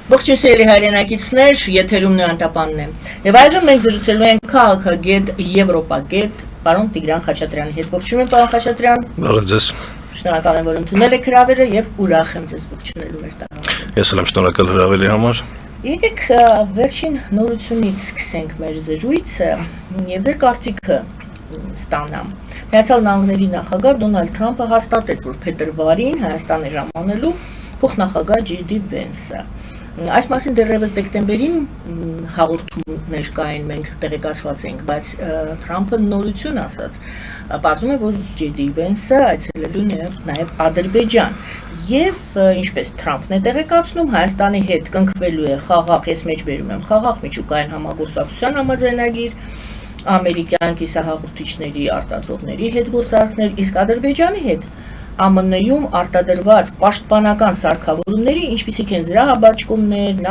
Ողջույն սիրելի հայրենակիցներ, եթերում Նոյանտապանն է։ Եվ այժմ մենք զրուցելու ենք քաղաքագետ, եվրոպագետ, պարոն Տիգրան Խաչատրյանի հետ։ Ողջույն եմ, պարոն Խաչատրյան։ Բարև ձեզ։ Շնորհակալ եմ, որ ընդունել եք հրավերը եւ ուրախ եմ ձեզ ողջունելու մեր տաղավարում։ Ես էլ եմ շնորհակալ հրավերի համար։ Եկեք վերջին նորությունից սկսենք մեր զրույցը եւ ձեր կարծիքը ստանամ։ Միացյալ Նահանգների նախագահ Դոնալդ Թրամփը հաստատեց, որ փետրվարին Հայաստան է ժամանելու փոխնախագահ Ջեյ Դի Վենսը։ Այս մասին դեռևս դեկտեմբերին հաղորդումներ կային, մենք տեղեկացված ենք, բայց Թրամփը նորություն ասաց, պարզում է, որ Ջեյ Դի Վենսը այցելելու նաև Ադրբեջան։ Եվ ինչպես Թրամփն է տեղեկացնում, Հայաստանի հետ կնքվելու է խաղաղ, ես մեջբերում եմ, խաղաղ միջուկային համագործակցության համաձայնագիր, ամերիկյան կիսահաղորդիչների արտադրողների հետ գործարքներ, իսկ Ադրբեջանի հետ ԱՄՆ-ում արտադրված պաշտպանական սարքավորումների, ինչպիսիք են զրահաբաճկումներ,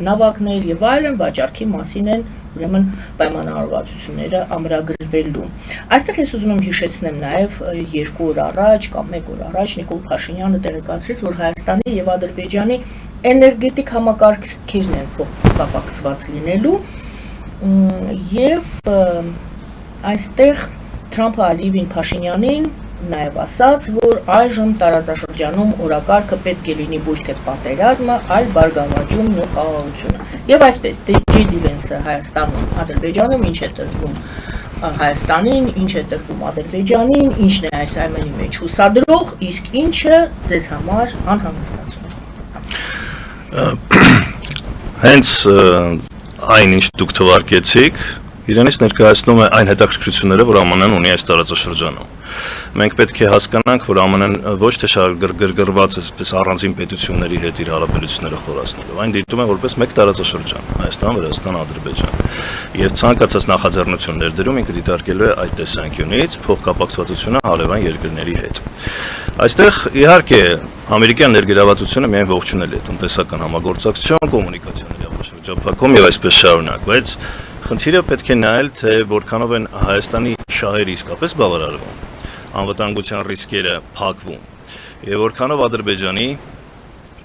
նավակներ եւ այլն, վաճառքի մասին են ուրեմն պայմանավորվածությունները ամրագրվելու։ Այստեղ ես ուզում եմ հիշեցնեմ նաեւ 2 օր առաջ կամ 1 օր առաջ Նիկոլ Փաշինյանը տեղեկացրեց, որ Հայաստանի եւ Ադրբեջանի էներգետիկ համակարգերն են փոխկապակցված լինելու եւ այստեղ Թրամփը Ալիևին Փաշինյանին նաև ասաց, որ այժմ տարածաշրջանում օրակարգը պետք է լինի ոչ թե պատերազմը, այլ բարգավաճումն ու խաղաղությունը։ Եվ այսպես, Ջեյ Դի Վենսը Հայաստանում, Ադրբեջանում ինչ է տրվում Հայաստանին, ինչ է տրվում Ադրբեջանին, ինչն է այս ամենի մեջ հուսադրող, իսկ ինչը ձեզ համար անհանգստացնող։ Հենց այն ինչ դուք թվարկեցիք, իրենից ներկայացնում է այն հետաքրքրությունները, որ ԱՄՆ-ն ունի այս տարածաշրջանում։ Մենք պետք է հասկանանք, որ ԱՄՆ-ն ոչ թե գրգռված է այսպես առանձին պետությունների հետ իր հարաբերությունները խորացնելով, այն դիտում է որպես մեկ տարածաշրջան՝ Հայաստան, Վրաստան, Ադրբեջան։ Եվ ցանկացած նախաձեռնություն ներդրում ինքը դիտարկելու է այդ տեսանկյունից փոխկապակցվածությունը հարևան երկրների հետ։ Այստեղ իհարկե ամերիկյան ներգրավվածությունը միայն ողջունել է տնտեսական համագործակցություն, կոմունիկացիաների շրջափակում եւ այսպես շարունակ, բայց խնդիրը պետք է նայել, թե որքանով են Հայաստանի շահերը իսկապես բավարարվում, անվտանգության ռիսկերը փակվում եւ որքանով Ադրբեջանի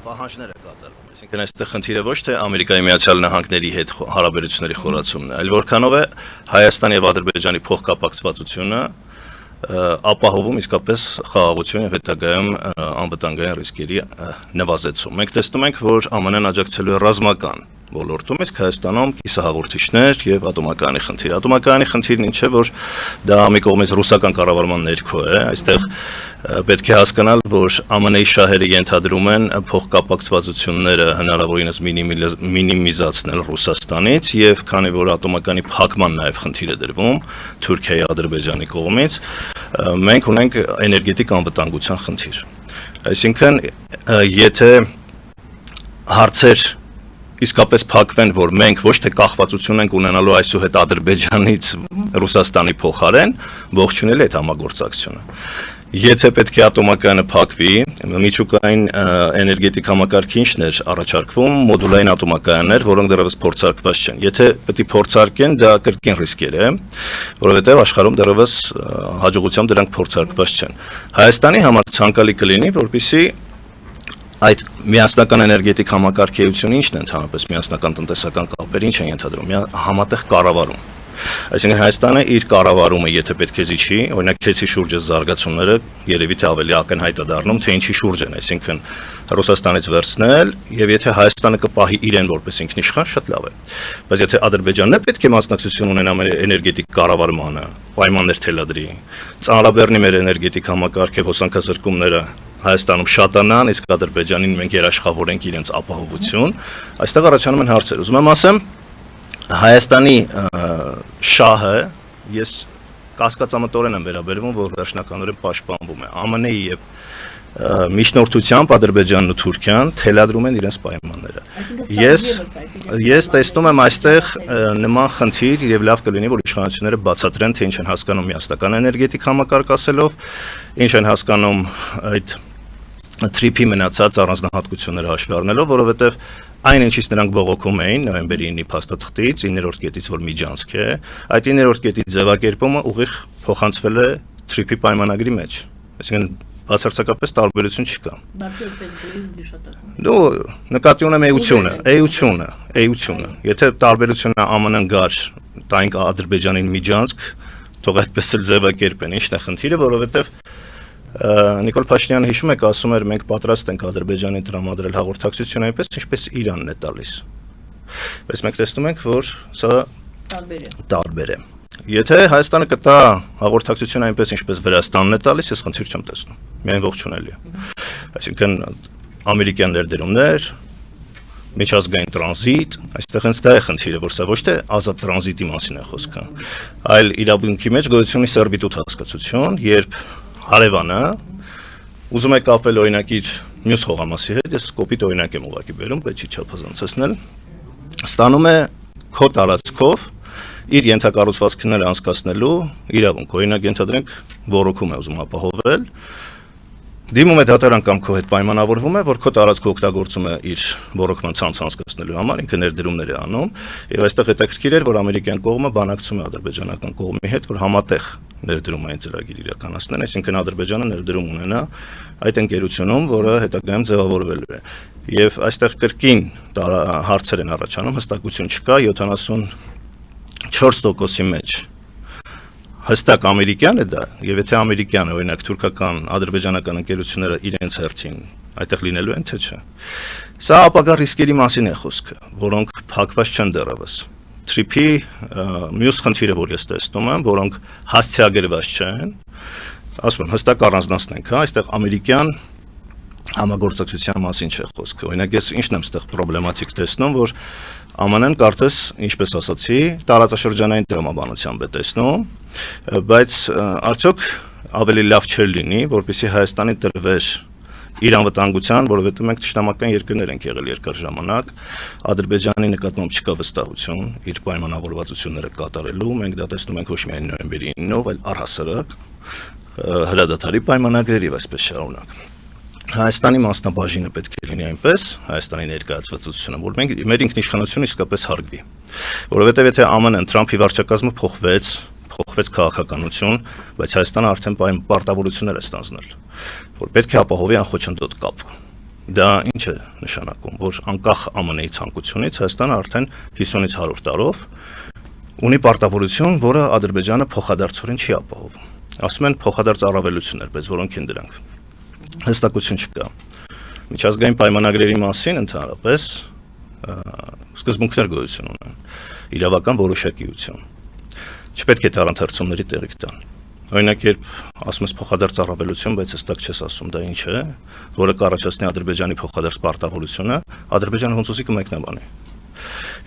պահանջները կատարվում։ Այսինքն այստեղ խնդիրը ոչ թե Ամերիկայի Միացյալ Նահանգների հետ հարաբերությունների խորացումն է, այլ որքանով է Հայաստանի եւ Ադրբեջանի փոխկապակցվածությունը ապահովում իսկապես խաղաղություն եւ հետագայում անվտանգային ռիսկերի նվազեցում։ Մենք տեսնում ենք, որ ԱՄՆ-ն աջակցելու է ռազմական ոլորտում, իսկ Հայաստանում կիսահաղորդիչներ եւ ատոմակայանի խնդիր։ Ատոմակայանի խնդիրն ինչ է, որ դա մի կողմից ռուսական կառավարման ներքո է, այստեղ պետք է հասկանալ, որ ԱՄՆ-ի շահերը ենթադրում են փոխկապակցվածությունները հնարավորինս մինիմիզացնել Ռուսաստանից եւ քանի որ ատոմակայանի փակման նաեւ խնդիր է դրվում Թուրքիայի, Ադրբեջանի կողմից, մենք ունենք էներգետիկ անվտանգության խնդիր։ Այսինքն, եթե հարցեր իսկապես փակվեն, որ մենք ոչ թե կախվածություն ենք ունենալու այսուհետ Ադրբեջանից Ռուսաստանի փոխարեն, ողջունել է այդ համագործակցությունը։ Եթե պետք է ատոմակայանը փակվի, միջուկային էներգետիկ համակարգի ինչն էր առաջարկվում, մոդուլային ատոմակայաններ, որոնք դեռևս փորձարկված չեն։ Եթե պետք է փորձարկեն, դա կրկին ռիսկեր է, որովհետև աշխարհում դեռևս հաջողությամբ դրանք փորձարկված չեն։ Հայաստանի համար ցանկալի կլինի, որպեսզի այդ միասնական էներգետիկ համակարգերությունը ինչն է ընդհանրապես միասնական տնտեսական կապեր ինչ են ենթադրում, համատեղ կառավարում։ Այսինքն Հայաստանը իր կառավարումը, եթե պետք է զիջի, օրինակ քեցի շուրջը զարգացումները երևի թե ավելի ակնհայտ է դառնում, թե ինչի շուրջ են, այսինքն Ռուսաստանից վերցնել, եւ եթե Հայաստանը կպահի իրեն որպես ինքնիշխան, շատ լավ է։ Բայց եթե Ադրբեջանն է պետք է մասնակցություն ունենա մեր էներգետիկ կառավարմանը, պայմաններ թելադրի, ծանրաբեռնի մեր էներգետիկ համակարգ եւ հոսանքազրկումները Հայաստանում շատանան, իսկ Ադրբեջանին մենք երաշխավորենք իրենց ապահովություն, այստեղ առաջանում են հարցեր։ Ուզում եմ ասեմ, Հայաստանի շահը ես կասկածամտորեն եմ վերաբերվում, որ վերջնականորեն պաշտպանվում է։ ԱՄՆ-ի եւ միջնորդությամբ Ադրբեջանն ու Թուրքիան թելադրում են իրենց պայմանները։ Ես տեսնում եմ այստեղ նման խնդիր եւ լավ կլինի, որ իշխանությունները բացատրեն, թե ինչ են հասկանում միասնական էներգետիկ համակարգ ասելով, ինչ են հասկանում այդ TRIP-ի մնացած առանձնահատկությունները հաշվի առնելով, որովհետև այն ինչից նրանք բողոքում էին նոյեմբերի 9-ի փաստաթղթից, 9-րդ կետից, որ միջանցք է, այդ 9-րդ կետի ձևակերպումը ուղիղ փոխանցվել է TRIP-ի պայմանագրի մեջ։ Այսինքն բացարձակապես տարբերություն չկա։ Բացի այդպես գրի հիշատակում։ Դու նկատի ունեմ էությունը։ Եթե տարբերությունը ԱՄՆ-ն գար, տայինք Ադրբեջանին միջանցք, թող այդպես էլ ձևակերպեն, ի՞նչն է խնդիրը, որովհետև Նիկոլ Փաշինյանը հիշում եք, ասում էր մենք պատրաստ ենք Ադրբեջանին տրամադրել հաղորդակցություն այնպես, ինչպես Իրանն է տալիս։ Բայց մենք տեսնում ենք, որ սա տարբեր է։ Եթե Հայաստանը կտա հաղորդակցություն այնպես, ինչպես Վրաստանն է տալիս, ես խնդիր չեմ տեսնում։ Միայն ողջունելի է։ Այսինքն ամերիկյան ներդրումներ, միջազգային տրանզիտ, այստեղ հենց դա է խնդիրը, որ սա ոչ թե ազատ տրանզիտի մասին է խոսքը, այլ իրավունքի մեջ գոյություն ունի սերվիտուտ հասկացություն, երբ հարևանը ուզում է կապել օրինակ իր մյուս հողամասի հետ, ես կոպիտ օրինակ եմ ուղղակի բերում, բայց չի չափազանցեցնել, ստանում է քո տարածքով իր ենթակառուցվածքները անցկացնելու իրավունք, օրինակ ենթադրենք ոռոգում է ուզում ապահովել, դիմում է դատարան կամ քո հետ պայմանավորվում է, որ քո տարածքը օգտագործում է իր ոռոգման ցանց անցկացնելու համար, ինքը ներդրումներ է անում, եւ այստեղ հետաքրքիր էր, որ ամերիկյան կողմը բանակցում է ադրբեջանական կողմի հետ, որ համատեղ ներդրումային ծրագիր իրականացնեն, այսինքն Ադրբեջանը ներդրում ունենա այդ ընկերությունում, որը հետագայում ձևավորվելու է։ Եվ այստեղ կրկին հարցեր են առաջանում, հստակություն չկա 74%-ի մեջ հստակ ամերիկյան է դա, եւ եթե ամերիկյանը, օրինակ թուրքական, ադրբեջանական ընկերությունները իրենց հերթին այդտեղ լինելու են, թե չէ։ Սա ապագա ռիսկերի մասին է խոսքը, որոնք փակված չեն դեռևս։ Թրիփի մյուս խնդիրը, որ ես տեսնում եմ, որոնք հասցեագրված չեն, ասում եմ, հստակ առանձնացնենք, հա, այստեղ ամերիկյան համագործակցության մասին չէ խոսքը։ Օրինակ ես ինչն եմ այստեղ պրոբլեմատիկ տեսնում, որ ԱՄՆ-ն կարծես, ինչպես ասացի, տարածաշրջանային տրամաբանությամբ է տեսնում, բայց արդյոք ավելի լավ չէր լինի, որպեսզի Հայաստանի տրվեր իր անվտանգության, որովհետև մենք ճշտամական երկրներ ենք եղել երկար ժամանակ, Ադրբեջանի նկատմամբ չկա վստահություն իր պայմանավորվածությունները կատարելու, մենք դա տեսնում ենք ոչ միայն նոյեմբերի 9-ով, այլ առհասարակ հրադադարի պայմանագրերի եւ այսպես շարունակ։ Հայաստանի մասնաբաժինը պետք է լինի այնպես, Հայաստանի ներկայացվածությունը, որ մեր ինքնիշխանությունը իսկապես հարգվի, որովհետև եթե ԱՄՆ-ն Թրամփի վարչակազմը փոխվեց քաղաքականություն, բայց Հայաստանը արդեն պարտավորություններ է ստանձնել, որ պետք է ապահովի անխոչնդոտ կապ։ Դա ինչ է նշանակում, որ անկախ ԱՄՆ-ի ցանկությունից Հայաստանը արդեն 50-ից 100 տարով ունի պարտավորություն, որը Ադրբեջանը փոխադարձորեն չի ապահովում։ Ասում են փոխադարձ առավելություններ, բայց որոնք են դրանք։ Հստակություն չկա։ Միջազգային պայմանագրերի մասին ընդհանրապես սկզբունքներ գոյություն ունեն, իրավական որոշակիություն։ Չպետք է դառնթերցումների տեղիք տան։ Օրինակ, երբ ասում ես փոխադարձ առավելություն, բայց հստակ չես ասում դա ինչ է, որը կառաջացնի Ադրբեջանի փոխադարձ պարտավորությունը, Ադրբեջանը ոնց ուզի կմեկնաբանի։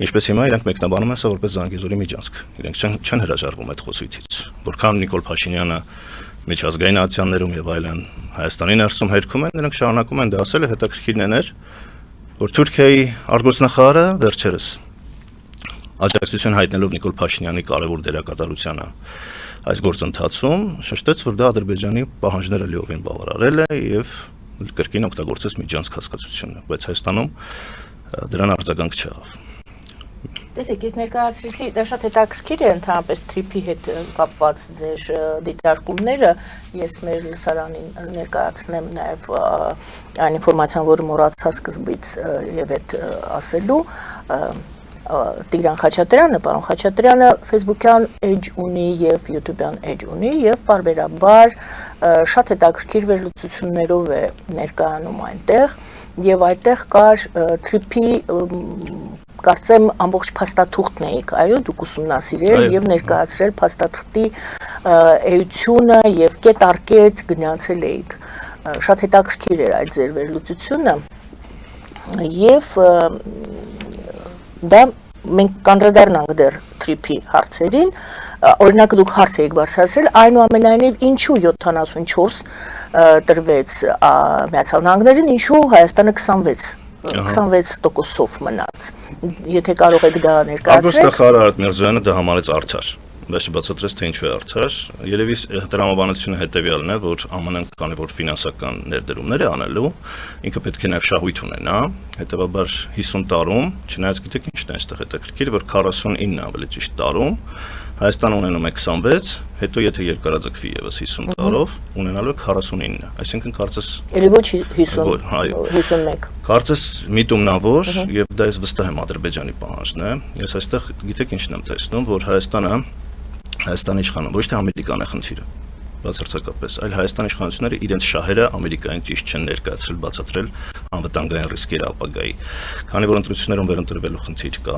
Ինչպես հիմա իրանք մեկնաբանում են սա որպես Զանգեզուրի միջանցք։ Իրանք չեն հրաժարվում այդ խոսույթից։ Որքան Նիկոլ Փաշինյանը միջազգային ակցիաներում եւ այլն Հայաստանի ներսում հերքում են, նրանք շարունակում են դա ասել, հետաքրքիրն էր, որ Թուրքիայի արտգործնախարարը վերջերս աջակցություն հայտնելով Նիկոլ Փաշինյանի կարևոր դերակատարությանը այս գործընթացում շեշտեց, որ դա Ադրբեջանի պահանջները լիովին բավարարել է եւ կրկին օգտագործեց միջանցք հասկացությունը, բայց Հայաստանում դրան արձագանք չեղավ։ Տեսեք, ես ներկայացրեցի, դա շատ հետաքրքիր է ընդհանրապես Թրիփի հետ կապված ձեր դիտարկումները, ես մեր լսարանին ներկայացնեմ նաև այն ինֆորմացիան, որը մոռացա սկզբից եւ այդ ասելու, Տիգրան Խաչատրյանը, պարոն Խաչատրյանը Facebook-յան էջ ունի եւ YouTube-յան էջ ունի եւ բարբերաբար շատ հետաքրքիր վերլուծություններով է ներկայանում այնտեղ եւ այդտեղ կար Թրիփի կարծեմ ամբողջ փաստաթուղթն էիք, այո, դուք ուսումնասիրել եւ ներկայացրել փաստաթղթի էությունը եւ կետ առ կետ գնացել էիք։ Շատ հետաքրքիր էր այդ ձեր վերլուծությունը եւ դա մենք կանդրադառնանք դեռ Թրիփի հարցերին, օրինակ դուք հարց եք բարձրացրել, այնուամենայնիվ ինչու 74 տրվեց Միացյալ Նահանգներին, ինչու Հայաստանը 26%-ով մնաց։ Եթե կարող եք դա ներկայացնել։ Արգոստախարար Արարատ Միրզոյանը դա համարեց արդար։ Բայց չբացատրեց թե ինչու է արդար։ Երևի տրամաբանությունը հետևյալն է, որ ԱՄՆ-ն քանի որ ֆինանսական ներդրումներ է անելու, ինքը պետք է նաև շահույթ ունենա, հետևաբար 50 տարում, չնայած գիտեք ինչն է այստեղ հետաքրքիր, որ 49 ավելի ճիշտ տարում Հայաստանը ունենում է 26, հետո եթե երկարաձգվի եւս 50 տարով, ունենալու է 49, այսինքն կարծես Էլի ոչ 50, 51։ Կարծես միտումնավոր եւ դա ես վստահ եմ Ադրբեջանի պահանջն է։ Ես այստեղ գիտեք ինչն եմ տեսնում, որ Հայաստանի իշխանությունը ոչ թե Ամերիկան է խնդիրը, բացարձակապես, այլ Հայաստանի իշխանությունները իրենց շահերը Ամերիկային ճիշտ չեն ներկայացրել, բացատրել անվտանգային ռիսկերը ապագայի։ Քանի որ ընտրություններում վերընտրվելու խնդիր կա,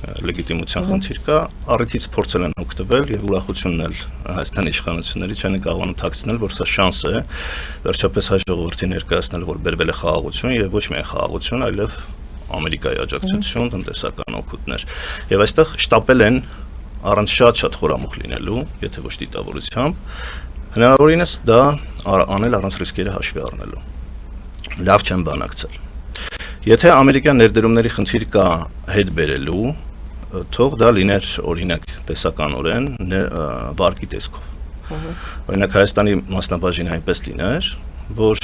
լեգիտիմության խնդիր կա, առիթից փորձել են օգտվել եւ ուրախությունն էլ Հայաստանի իշխանությունների չեն կարողանում թաքցնել, որ սա շանս է վերջապես հայ ժողովրդի ներկայացնել, որ բերվել է խաղաղություն եւ ոչ միայն խաղաղություն, այլև Ամերիկայի աջակցություն, տնտեսական օգուտներ։ Եվ այստեղ շտապել են առանց շատ խորամուխ լինելու, եթե ոչ դիտավորությամբ, հնարավորինս դա անել առանց ռիսկերը հաշվի առնելու։ Լավ չեն բանակցել։ Եթե ամերիկյան ներդրումների խնդիր կա հետ բերելու, թող դա լիներ օրինակ տեսականորեն վարկի տեսքով։ Օրինակ Հայաստանի մասնաբաժինը այնպես լիներ, որ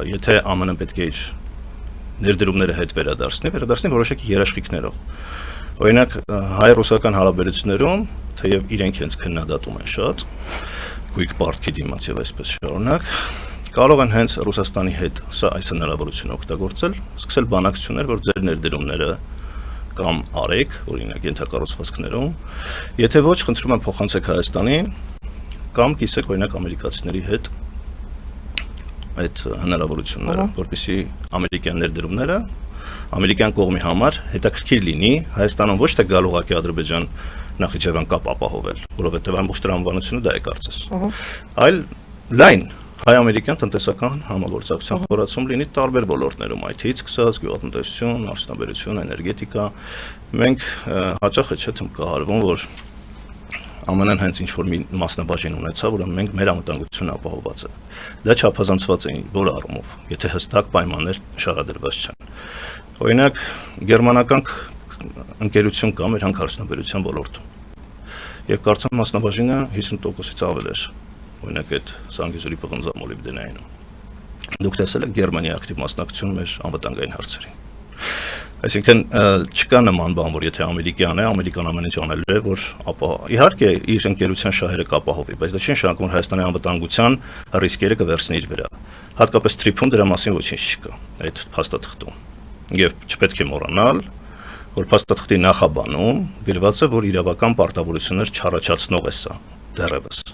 եթե ԱՄՆ-ն պետք է իր ներդրումները հետ վերադարձնի որոշակի երաշխիքներով։ Օրինակ հայ-ռուսական հարաբերություններում, թեև իրենք հենց քննադատում են շատ, գույք պարտքի դիմաց եւ այսպես շարունակ, կարող են հենց Ռուսաստանի հետ սա այս հնարավորությունը օգտագործել, սկսել բանակցություններ, որ ձեր ներդրումները կամ արեք, օրինակ ենթակառուցվածքներում, եթե ոչ, խնդրում եմ փոխանցեք Հայաստանին կամ կիսեք օրինակ ամերիկացիների հետ այդ հնարավորությունները, որպեսզի ամերիկյան ներդրումները ամերիկյան կողմի համար հետաքրքիր լինի Հայաստանում ոչ թե գալ ուղղակի Ադրբեջան Նախիջևան կապ ապահովել, որովհետև ամբողջ տրամաբանությունը դա է կարծես, այլ լայն հայ-ամերիկյան տնտեսական համագործակցության խորացում լինի տարբեր ոլորտներում, IT-ից սկսած, գյուղատնտեսություն, արդյունաբերություն, էներգետիկա, մենք հաճախ է չէ թմկահարվում, որ ԱՄՆ-ն հենց ինչ-որ մի մասնաբաժին ունեցավ, ուրեմն մենք մեր անվտանգությունը ապահովված է։ Դա չափազանցված է որ առումով, եթե հստակ պայմաններ շարադրված չեն։ Օրինակ, գերմանական ընկերություն կա մեր հանքարդյունաբերության ոլորտում։ Եվ կարծեմ մասնաբաժինը 50%-ից ավել էր, օրինակ այդ Զանգեզուրի պղնձամոլիբդենայինում։ Դուք տեսել եք Գերմանիայի ակտիվ մասնակցություն մեր անվտանգային հարցերին։ Այսինքն չկա նման բան, որ եթե ամերիկյան է, ամերիկան ամեն ինչ անելու է, որ իհարկե իր ընկերության շահերը կապահովի, բայց դա չի նշանակում, որ Հայաստանի անվտանգության ռիսկերը կվերցնի իր վրա։ Հատկապես Թրիփում դրա մասին ոչինչ չկա այդ փաստաթղթում։ Եվ չպետք է մոռանալ, որ փաստաթղթի նախաբանում գրված է, որ իրավական պարտավորություններ չառաջացնող է սա դեռևս։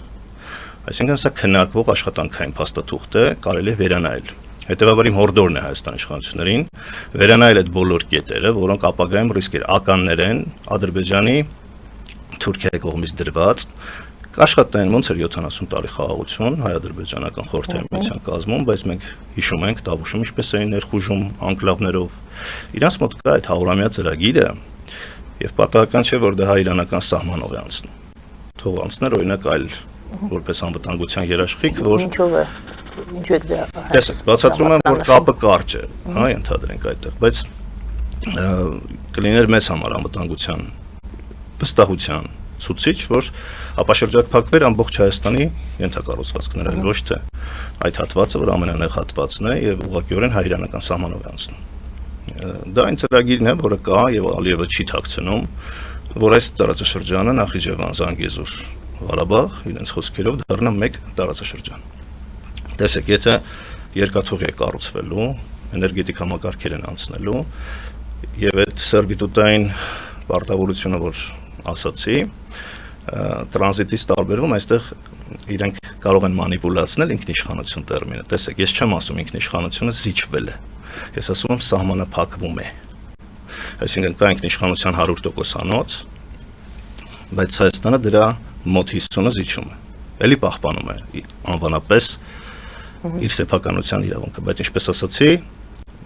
Այսինքն սա քննարկվող աշխատանքային փաստաթուղթ է, կարելի է վերանայել։ Հետևաբար իմ հորդորն է Հայաստանի իշխանություններին վերանայել այդ բոլոր կետերը, որոնք ապագայում ռիսկեր ականներ են Ադրբեջանի Թուրքիայի կողմից դրված կաշխատեն ոնց էր 70 տարի խաղաղություն հայ-ադրբեջանական խորհրդային միության կազմում, բայց մենք հիշում ենք Դավուշում ինչպես էին ներխուժում անկլավներով։ Իրանց մոտ կա այդ 100-ամյա ծրագիրը եւ պատահական չէ, որ դա հայ-իրանական սահմանով է անցնում։ Թող անցներ օրինակ այլ որպես անվտանգության երաշխիք, որ ինչու է դա։ Տեսեք, բացատրում եմ, որ կապը կարճ է, հա, ընդհանրենք այդտեղ, բայց կլիներ մեծ համար անվտանգության վստահության ցուցիչ, որ ապաշրջակփակվեր ամբողջ Հայաստանի ենթակառուցվածքները, ոչ թե այդ հատվածը, որ ամենանեղ հատվածն է եւ ուղղակիորեն հայ-իրանական սահմանով է անցնում։ Դա այն ծրագիրն է, որը կա եւ Ալիևը չի թաքցնում, որ այս տարածաշրջանը Նախիջևան, Զանգեզուր, Ղարաբաղ իրենց խոսքերով դառնա մեկ տարածաշրջան։ Տեսեք, եթե երկաթուղի է կառուցվելու, էներգետիկ համակարգեր են անցնելու եւ այդ սերվիտուտային պարտավորությունը, որ ասացի, տրանզիտից տարբերվում, այստեղ իրենք կարող են մանիպուլացնել ինքնիշխանություն տերմինը։ Տեսեք, ես չեմ ասում ինքնիշխանությունը զիջվել է։ Ես ասում եմ սահմանը փակվում է։ Այսինքն կա ինքնիշխանության 100% անոց, բայց Հայաստանը դրա մոտ 50-ը զիջում է։ Էլի պահպանում է անվանապես իր սեփականության իրավունքը, բայց ինչպես ասացի,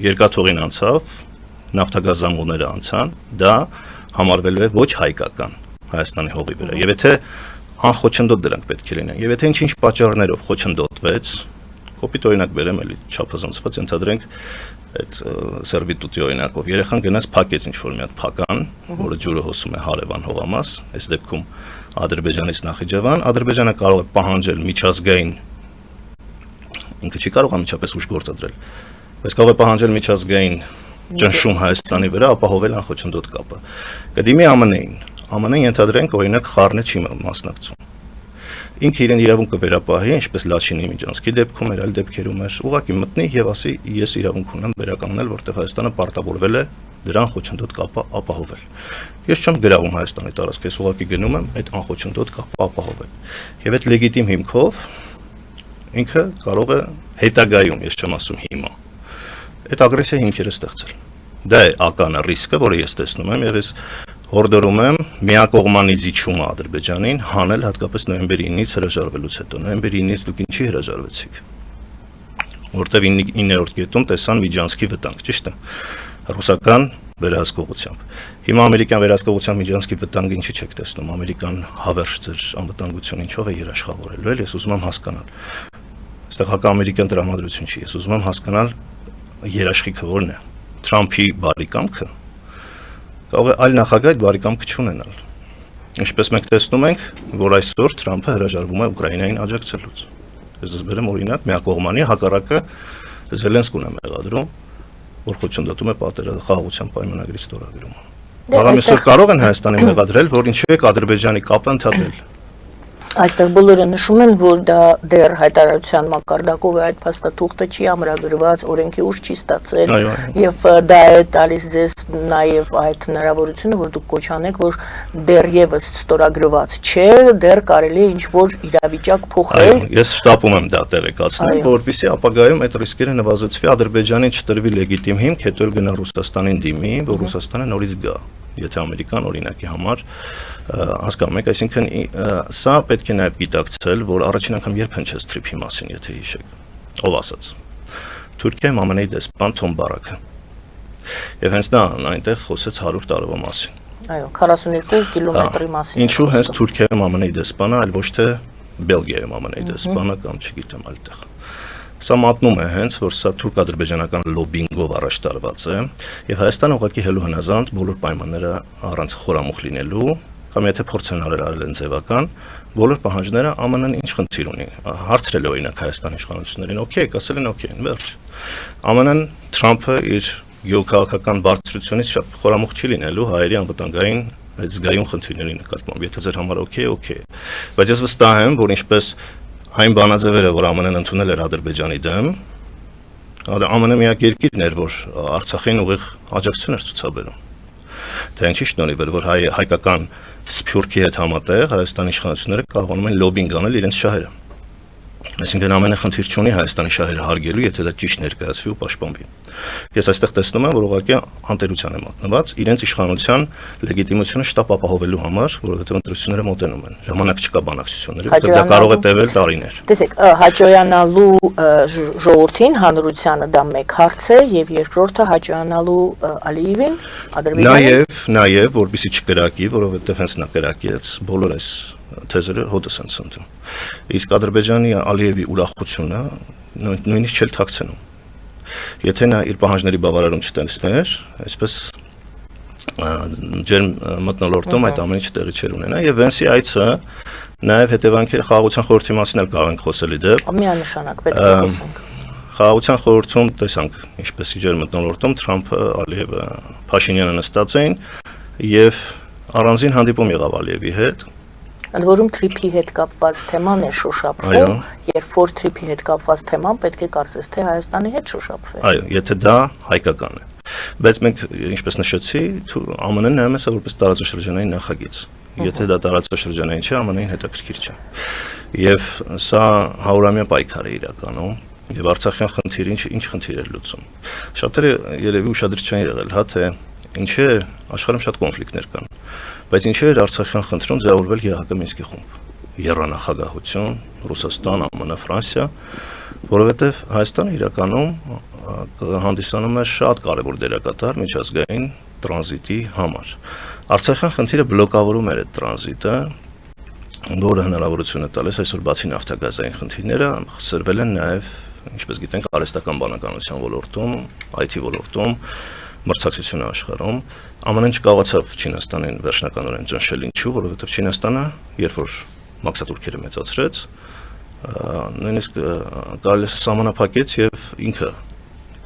երկաթուղին անցավ, նավթագազ զամուղները անցան, դա համարվելու է ոչ հայկական Հայաստանի հողի վրա։ Եվ եթե անխոչնդոտ դրանք պետք է լինեն, եւ եթե ինչ-ինչ պատճառներով խոչընդոտվեց, կոպիտ օրինակ բերեմ, էլի չափազանցված ընդհանրենք այդ սերվիտուտի օրինակով, երեխան գնաց փակեց ինչ-որ մի հատ փական, որը ջուրը հոսում է հարևան հողամաս, այս դեպքում Ադրբեջանից Նախիջևան, Ադրբեջանը կարող է պահանջել միջազգային, ինքը չի կարող անմիջապես ուժ գործադրել, բայց կարող է պահանջել միջազգային ճնշում Հայաստանի վրա ապահովել անխոչնդոտ կապը։ Կդիմի ԱՄՆ-ին, ԱՄՆ-ն ենթադրենք օրինակ խառնե չի մասնակցում։ Ինքը իրեն իրավունք կվերապահի, ինչպես Լաչինի Միջանցքի դեպքում էր, այլ դեպքերում էր, ուղղակի մտնի եւ ասի ես իրավունք ունեմ վերականգնել, որտեղ Հայաստանը պարտավորվել է դրան խոչընդոտ կապը ապահովել։ Ես չեմ գրավում Հայաստանի տարածք, ես ուղղակի գնում եմ այդ անխոչընդոտ կապը ապահովել։ Եվ այդ լեգիտիմ հիմքով ինքը կարող է հետագայում, ես չեմ ասում հիմա, այդ ագրեսիա հիմքերը ստեղծել։ Դա է ականը ռիսկը, որը ես տեսնում եմ եւ ես հորդորում եմ միակողմանի զիջումը Ադրբեջանին հանել հատկապես նոյեմբերի 9-ից հրաժարվելուց հետո։ Նոյեմբերի 9-ից դուք ինչի հրաժարվեցիք։ Որտեւ 9-րդ կետում տեսան Միջանցքի վտանգ, ճիշտ է։ Ռուսական վերահսկողությամբ։ Հիմա ամերիկյան վերահսկողության Միջանցքի վտանգը ինչի չեք տեսնում։ Ամերիկան հավերժ ձեր անվտանգությունը ինչով է երաշխավորելու, էլ ես ուզում եմ հասկանալ։ Այստեղ հակաամերիկյան տրամադրություն չի, ես ուզում եմ հասկանալ երաշխիքը որն է։ Թրամփի բարի կամքը կարող է այլ նախագահ այդ բարի կամքը չունենալ։ Ինչպես մենք տեսնում ենք, որ այսօր Թրամփը հրաժարվում է Ուկրաինային աջակցելուց։ Ես բերեմ օրինակ միակողմանի հակառակը Զելենսկուն է մեղադրում, որ խոչընդոտում է խաղաղության պայմանագրի ստորագրումը։ Მაგრამ այսօր կարող են Հայաստանին մեղադրել, որ ինչու է Ադրբեջանի կապը ընդհատել։ Այստեղ բոլորը նշում են, որ դա դեռ հայտարարության մակարդակով է, այդ փաստաթուղթը չի ամրագրված, օրենքի ուժ չի ստացել, եւ դա է տալիս ձեզ նաեւ այդ հնարավորությունը, որ դուք կոչանեք, որ դեռևս ստորագրված չէ, դեռ կարելի է ինչ-որ իրավիճակ փոխել։ Ես շտապում եմ դա տեղեկացնել, որպեսզի ապագայում այդ ռիսկերը նվազեցվի, Ադրբեջանին չտրվի լեգիտիմ հիմք, հետո գնա Ռուսաստանին դիմի, որ Ռուսաստանը նորից գա։ Եթե ամերիկան օրինակի համար հասկանում եք, այսինքն սա պետք է նաև գիտակցել, որ առաջին անգամ երբ հնչեց թրիփի մասին, եթե հիշեք, ով ասաց։ Թուրքիայում ԱՄՆ-ի դեսպան Թոմ Բարակը։ Եվ հենց նա այնտեղ խոսեց 100 տարվա մասին։ Այո, 42 կիլոմետրի մասին։ Ինչու հենց Թուրքիայում ԱՄՆ-ի դեսպանը, այլ ոչ թե Բելգիայում ԱՄՆ-ի դեսպանը կամ չգիտեմ այլտեղ։ Սա մատնում է հենց, որ սա թուրք-ադրբեջանական լոբինգով առաջ տարված է, եւ Հայաստանը ուղղակի հելու հնազանդ բոլոր պայմանները առանց խորամուխ լինելու, կամ եթե փորձեն արել են ձևական, բոլոր պահանջները ԱՄՆ-ն ինչ խնդիր ունի։ Հարցրել է օրինակ Հայաստանի իշխանություններին, օքեյ, ասել են օքեյ, վերջ։ ԱՄՆ-ն Թրամփը իր գեոքաղաքական բարձրությունից շատ խորամուխ չի լինելու հայերի անվտանգային այդ զգայուն խնդիրների նկատմամբ, եթե ձեր համար օքեյ։ Բայց ես վստահ եմ, որ ինչպես այն բանաձևերը, որ ԱՄՆ-ն ընդունել էր Ադրբեջանի դեմ, ԱՄՆ-ը միակ երկիրն էր, որ Արցախին ուղիղ աջակցություն էր ցուցաբերում։ Դա ինչի շնորհիվ էր, որ հայկական սփյուռքի հետ համատեղ Հայաստանի իշխանությունները կարողանում են լոբինգ անել իրենց շահերը։ Այսինքն ամենը խնդիր չունի Հայաստանի շահերը հարգելու, եթե դա ճիշտ ներկայացվի ու պաշտպանվի։ Ես այստեղ տեսնում եմ, որ ուղղակի անտերության է մատնված իրենց իշխանության լեգիտիմությունը շտապ ապահովելու համար, որովհետև ընտրությունները մոտենում են։ Ժամանակ չկա բանակցությունների, դա կարող է տևել տարիներ։ Տեսեք, հաճոյանալու ժողովրդին, հանրությանը դա մեկ հարց է, եւ երկրորդը հաճոյանալու Ալիևին, Ադրբեջանին։ Նաեւ, որպեսզի չկրակի, որովհետև հենց նա կրակեց բոլոր այս թեզերը հոտս են ցնդում։ Իսկ Ադրբեջանի Ալիևի ուրախությունը նույնիսկ չել թաքցնում։ Եթե նա իր պահանջների բավարարում չտեսներ, այսպես ջերմ մթնոլորտում այդ ամենը տեղի չէր ունենա եւ Վենսի այցը նաեւ հետևանքերը խաղաղության խորհրդի մասին էլ կարող ենք խոսել իդեպ։ Միանշանակ պետք է խոսենք։ Խաղաղության խորհրդում տեսանք ինչպես ջերմ մթնոլորտում Թրամփը, Ալիևը, Փաշինյանը նստած էին եւ առանձին հանդիպում եղավ Ալիևի հետ։ Ընդ որում թրիփի հետ կապված թեման է շոշափվում, երբ որ թրիփի հետ կապված թեման պետք է կարծես թե Հայաստանի հետ շոշափվի։ Այո, եթե դա հայկական է։ Բայց մենք, ինչպես նշեցի, ԱՄՆ-ն նայում է սա որպես տարածաշրջանային նախագիծ։ Եթե դա տարածաշրջանային չէ, ԱՄՆ-ին հետաքրքիր չէ։ Եվ սա 100-ամյա պայքար է իրականում, եւ Արցախյան խնդիրը ինչ խնդիր էր լուծում։ Շատերը երևի ուշադրություն չեն եղել, հա թե ինչ է աշխարհում շատ կոնֆլիկտներ կան։ Բայց ինչու էր Արցախյան խնդրում ձևավորվել ԵԱՀԿ Մինսկի խումբ։ Երանախագահություն, Ռուսաստան, ԱՄՆ, Ֆրանսիա, որովհետև Հայաստանը իրականում հանդիսանում է շատ կարևոր դերակատար միջազգային տրանզիտի համար։ Արցախյան խնդիրը բլոկավորում էր այդ տրանզիտը, որը հնարավորություն է տալիս այսօր բացի նավթագազային խնդիրները, սրվել են նաև, ինչպես գիտենք, արհեստական բանականության ոլորտում, IT ոլորտում, մրցակցությունը աշխարհում, ԱՄՆ-ն չկարողացավ Չինաստանին վերջնականորեն ճնշել, ինչու, որովհետև Չինաստանը, երբ որ մաքսատուրքերը մեծացրեց, նույնիսկ կարելի է սահմանափակեց եւ ինքը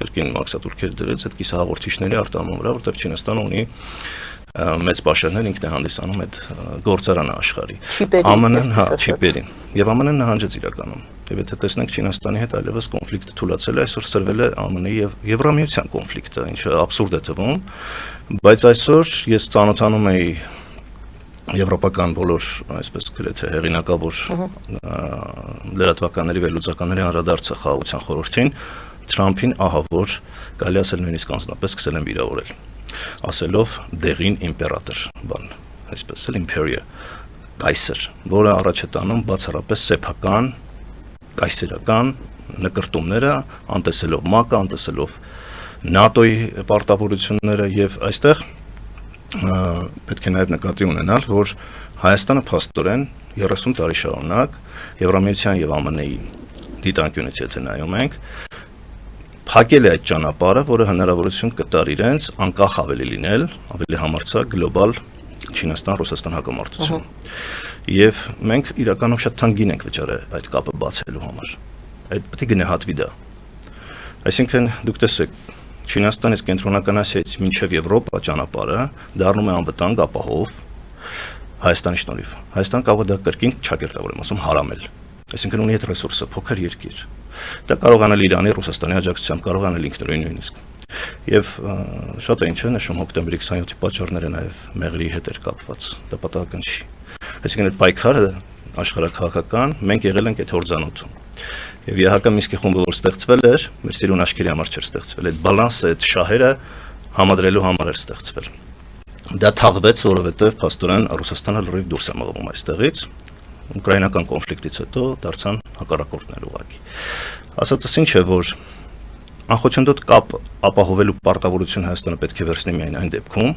երկին մաքսատուրքեր դրեց այդ կիսահաղորդիչների արտահանման վրա, որտեղ Չինաստանը ունի մեծ պաշարներ ինքն է հանդիսանում այդ գործարանը աշխարհի։ ԱՄՆ-ն, չիպերին։ Եվ ԱՄՆ-ն նահանջեց իրականում։ Եվ եթե տեսնենք Չինաստանի հետ այլևս կոնֆլիկտը թուլացել է, այսօր սրվել է ԱՄՆ-ի եւ Եվրամիության կոնֆլիկտը, ինչը absurd է թվում, բայց այսօր ես ծանոթանում էի եվրոպական բոլոր, այսպես գրեթե հեղինակավոր լրատվականների վերլուծականների անդրադարձը խաղաղության խորհրդին Թրամփին ահա որ կարելի ասել նույնիսկ անձնապես սկսել են վիրավորել, ասելով դեղին իմպերատոր, բան, այսպես էլ իմպերիա, կայսր, որը առաջ է տանում բացառապես սեփական, կայսերական նկրտումները, անտեսելով ՄԱԿ-ը, անտեսելով ՆԱՏՕ-ի պարտավորությունները եւ այստեղ պետք է նաև նկատի ունենալ, որ Հայաստանը փաստորեն 30 տարի շարունակ Եվրամիության եւ ԱՄՆ-ի դիտանկյունից եթե նայում ենք, փակել է այդ ճանապարհը, որը հնարավորություն կտար իրենց անկախ ավելի լինել, ավելի համարձակ գլոբալ Չինաստան-Ռուսաստան հակամարտություն։ Եվ մենք իրականում շատ թանկին ենք վճարել այդ կապը բացելու համար։ Այդ պետք է գնահատվի դա։ Այսինքն դուք տեսեք Չինաստանից կենտրոնական Ասիայից մինչև Եվրոպա ճանապարհը դառնում է անվտանգ ապահով Հայաստանի շնորհիվ։ Հայաստան կարող է դա կրկին չակերտավոր եմ ասում հարամել։ Այսինքն ունի այդ ռեսուրսը, փոքր երկիր։ Դա կարող անել Իրանի, Ռուսաստանի աջակցությամբ, կարող անել ինքնուրույն նույնիսկ։ Եվ շատ է ինչ է նշում հոկտեմբերի 27-ի պատճառները նաև մեղրի հետ էր կապված։ Դա պատահական չի։ Այսինքն այդ պայքարը աշխարհաքաղաքական մենք եղել ենք այդ հորձանոթում։ Եվ իհարկե Մինսկի խումբը որ ստեղծվել էր, մեր սիրուն աշկերի համար չէր ստեղծվել, այդ բալանսը, այդ շահերը համադրելու համար էր ստեղծվել։ Դա թաղվեց, որովհետև փաստորեն Ռուսաստանը լրիվ դուրս է մղվում այստեղից, ուկրաինական կոնֆլիկտից հետո դարձան հակառակորդներ ուղղակի։ Ասածս ինչ է, որ անխոչնդոտ կապ ապահովելու պարտավորություն Հայաստանը պետք է վերցնի միայն այն դեպքում,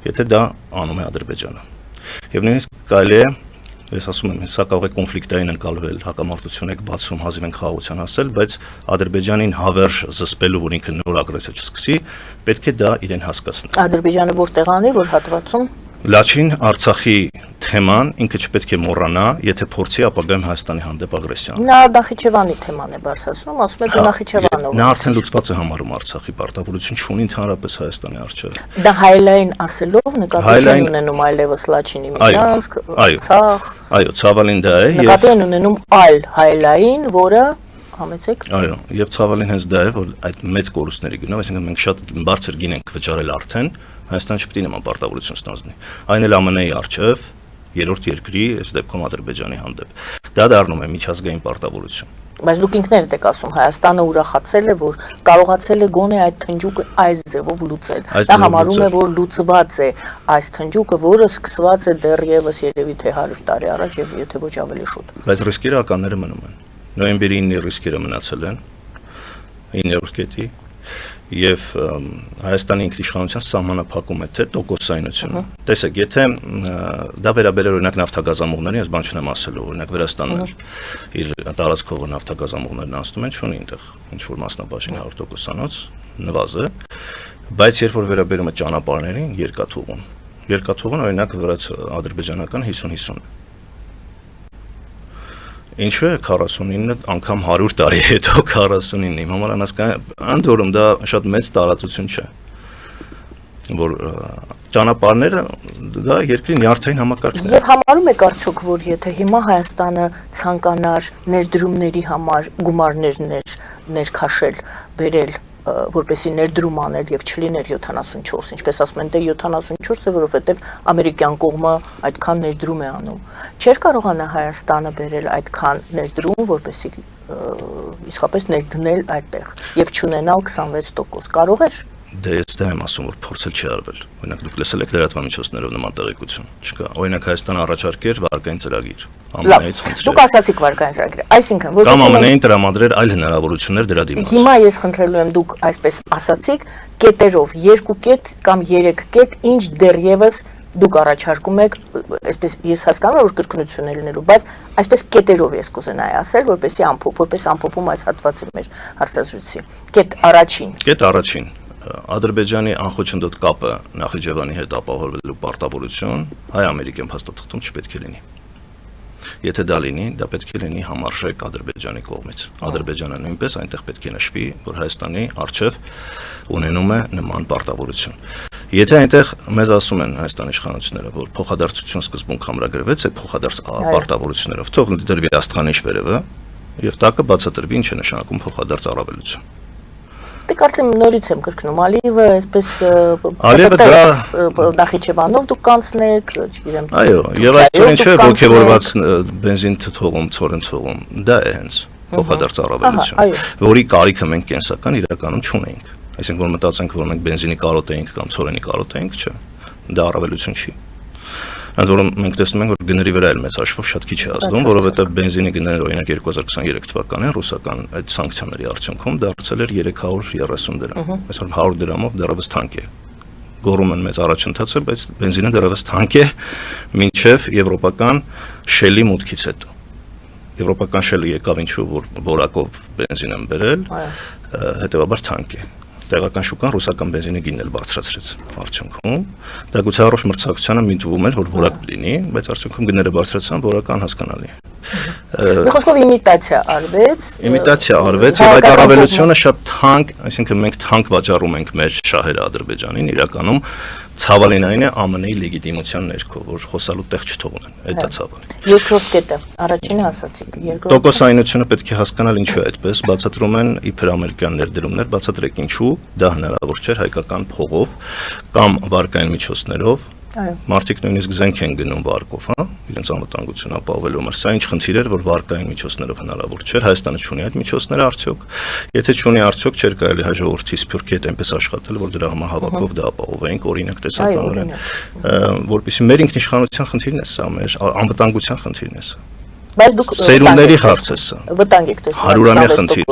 եթե դա անում է Ադրբեջանը։ Եվ նույնիսկ կարելի է ես ասում եմ, սա կարող է կոնֆլիկտային ընկալվել, հակամարտություն եք բացում, հազիվ ենք խաղաղության հասել, բայց Ադրբեջանին հավերժ զսպելու, որ ինքը նոր ագրեսիա չսկսի, պետք է դա իրեն հասկացնել։ Ադրբեջանը որտեղ անի, որ հատվածում Լաչին Արցախի թեման ինքը չպետք է մոռանա, եթե փորձի ապագայում Հայաստանի հանդեպ ագրեսիան։ Նա Նախիջևանի թեման է բարձրացնում, ասում է դու Նախիջևանով։ Նա արդեն լուծված է համարում Արցախի պարտավորություն չունի ընդհանրապես Հայաստանի առջև։ Դա հայլային ասելով նկատի չեն ունենում այլևս Լաչինի Մինսկ, Արցախ։ Այո, ցավալին դա է։ Նկատի են ունենում այլ հայլային, որը համեցեք։ Այո, եւ ցավալին հենց դա է, որ այդ մեծ կորուստների գնով, այսինքն մենք շատ բարձր գին ենք վճարել արդեն, Հայաստանը չպետք է նման պարտավորություն ստանձնի։ Այն էլ ԱՄՆ-ի առջև, երրորդ երկրի, այս դեպքում Ադրբեջանի հանդեպ։ Դա դառնում է միջազգային պարտավորություն։ Բայց դուք ինքներդ եք ասում, Հայաստանը ուրախացել է, որ կարողացել է գոնե այդ թնջուկը այս ձևով լուծել։ Դա համարում է, որ լուծված է այս թնջուկը, որը սկսված է դեռևս երևի թե 100 տարի առաջ եւ եթե ոչ ավելի շուտ։ Բայց ռիսկերը ականները մնում են։ Նոյեմբերի 9-ի ռիսկերը մնացել են 9-րդ կետի եւ Հայաստանի ինքնիշխանության սահմանափակում է թե տոկոսայնությունը։ Տեսեք, եթե դա վերաբերել օրինակ նավթագազամուղներին, ես բան չունեմ ասելու, օրինակ Վրաստանն իր տարածքով նավթագազամուղներն անցնում են, չունի այնտեղ ինչ որ մասնաբաժին 100%-անոց նվազը, բայց երբ որ վերաբերում է ճանապարհներին, երկաթուղուն օրինակ վրաց ադրբեջանական 50-50 Ինչու է 49 անգամ 100 տարի հետո 49 իմ համար անհասկանալի ընդ որում դա շատ մեծ տարածություն չէ որ ճանապարհները դա երկրի նյարդային համակարգն է Եվ համարում եք արդյոք որ եթե հիմա Հայաստանը ցանկանար ներդրումների համար գումարներ ներքաշել բերել որպեսի ներդրում անել եւ չլիներ 74, ինչպես ասում են, դե 74-ը, որովհետեւ ամերիկյան կողմը այդքան ներդրում է անում։ Չէր կարողանա Հայաստանը բերել այդքան ներդրում, որպեսի իսկապես ներդնել այդտեղ եւ չունենալ 26%։ Կարող էր։ Դե ես դա եմ ասում, որ փորձել չի արվել։ Օրինակ դուք լսել եք լրատվամիջոցներով նման տեղեկություն։ Չկա։ Օրինակ Հայաստանը առաջարկեր վարկային ծրագիր։ ԱՄՆ-ից խնդրել։ Դուք ասացիք վարկային ծրագիր։ Այսինքն, որ կամ ԱՄՆ-ին տրամադրել այլ հնարավորություններ դրա դիմաց։ Հիմա ես խնդրելու եմ դուք այսպես ասացիք, կետերով 2 կետ կամ 3 կետ, ինչ դեռևս դուք առաջարկում եք, այսպես ես հասկանում եմ որ կրկնություն է լինելու, բայց այսպես կետերով ես կուզենայի ասել, որպես ամփոփում այս հատվածի մեր հարցազրույցի։ Կետ առաջին Ադրբեջանի անխոչնդոտ կապը Նախիջևանի հետ ապահովելու պարտավորություն հայ-ամերիկյան փաստաթղթում չպետք է լինի։ Եթե դա լինի, դա պետք է լինի համարժեք Ադրբեջանի կողմից։ Ադրբեջանը նույնպես այնտեղ պետք է նշվի, որ Հայաստանի առջև ունենում է նման պարտավորություն։ Եթե այնտեղ մեզ ասում են Հայաստանի իշխանությունները, որ փոխադարձություն սկզբունք ամրագրվեց այդ փոխադարձ պարտավորություններով, թող դրվի աստղանիշ վերևը եւ տակը բացատրվի ինչ է նշանակում փոխադարձ առավելություն։ Դե կարծեմ նորից եմ կրկնում, Ալիևը այսպես Նախիջևանով դուք կանցնեք, չգիտեմ։ Այո, եւ այստեղ ինչ է ողջավորված բենզին թողում, ցորեն թողում, դա է հենց փոխադարձ առավելություն, որի կարիքը մենք կենսական իրականում չունենք։ Այսինքն որ մտածենք, որ մենք բենզինի կարոտ էինք կամ ցորենի կարոտ էինք, չէ։ Դա առավելություն չի։ Ընդ որում մենք տեսնում ենք, որ գների վրա էլ մեծ հաշվով շատ քիչ է ազդում, որովհետև բենզինի գները օրինակ 2023 թվականին ռուսական այդ սանկցիաների արդյունքում դարձել էր 330 դրամ։ Այսօր 100 դրամով դեռևս թանկ է։ Գոռում են մեծ առաջընթաց է, բայց բենզինը դեռևս թանկ է մինչև եվրոպական շելի մուտքից հետո։ Եվրոպական շելը եկավ ինչու որ որակով բենզին են բերել, հետևաբար թանկ է։ Տեղական շուկան ռուսական բենզինի գինն էլ բարձրացրեց արդյունքում։ Դա գուցե առողջ մրցակցությանը միտվում էր, որ որակ լինի, բայց արդյունքում գները բարձրացան, որական հասկանալի է։ Մի խոսքով իմիտացիա արվեց։ Իմիտացիա արվեց եւ այդ առավելությունը շատ թանկ, այսինքն մենք թանկ վաճառում ենք մեր շահերը Ադրբեջանին, իրականում ցավալին այն է ԱՄՆ-ի լեգիտիմության ներքո, որ խոսալու տեղ չթողնեն, այդ է ցավալին։ Երկրորդ կետը, առաջինը ասացիք, երկրորդ տոկոսայնությունը պետք է հասկանալ ինչու է այդպես, բացատրում են իբր ամերիկյան ներդրումներ, բացատրեք ինչու դա հնարավոր չէր հայկական փողով կամ վարկային միջոցներով։ Մարդիկ նույնիսկ զենք են գնում վարկով, հա, իրենց անվտանգությունը ապահովելու համար։ Սա ինչ խնդիր էր, որ վարկային միջոցներով հնարավոր չէր, Հայաստանը չունի այդ միջոցները արդյոք։ Եթե չունի արդյոք չէր կարելի ժողովրդի սփյուռքի հետ այնպես աշխատել, որ դրա համահավաքով դա ապահովեինք օրինակ տեսականորեն, որպեսզի մեր ինքնիշխանության խնդիրն է սա, մեր անվտանգության խնդիրն է սա։ Բայց դուք սերունդների հարց է սա։ Վտանգ եք տեսնում 100-ամյա խնդիր։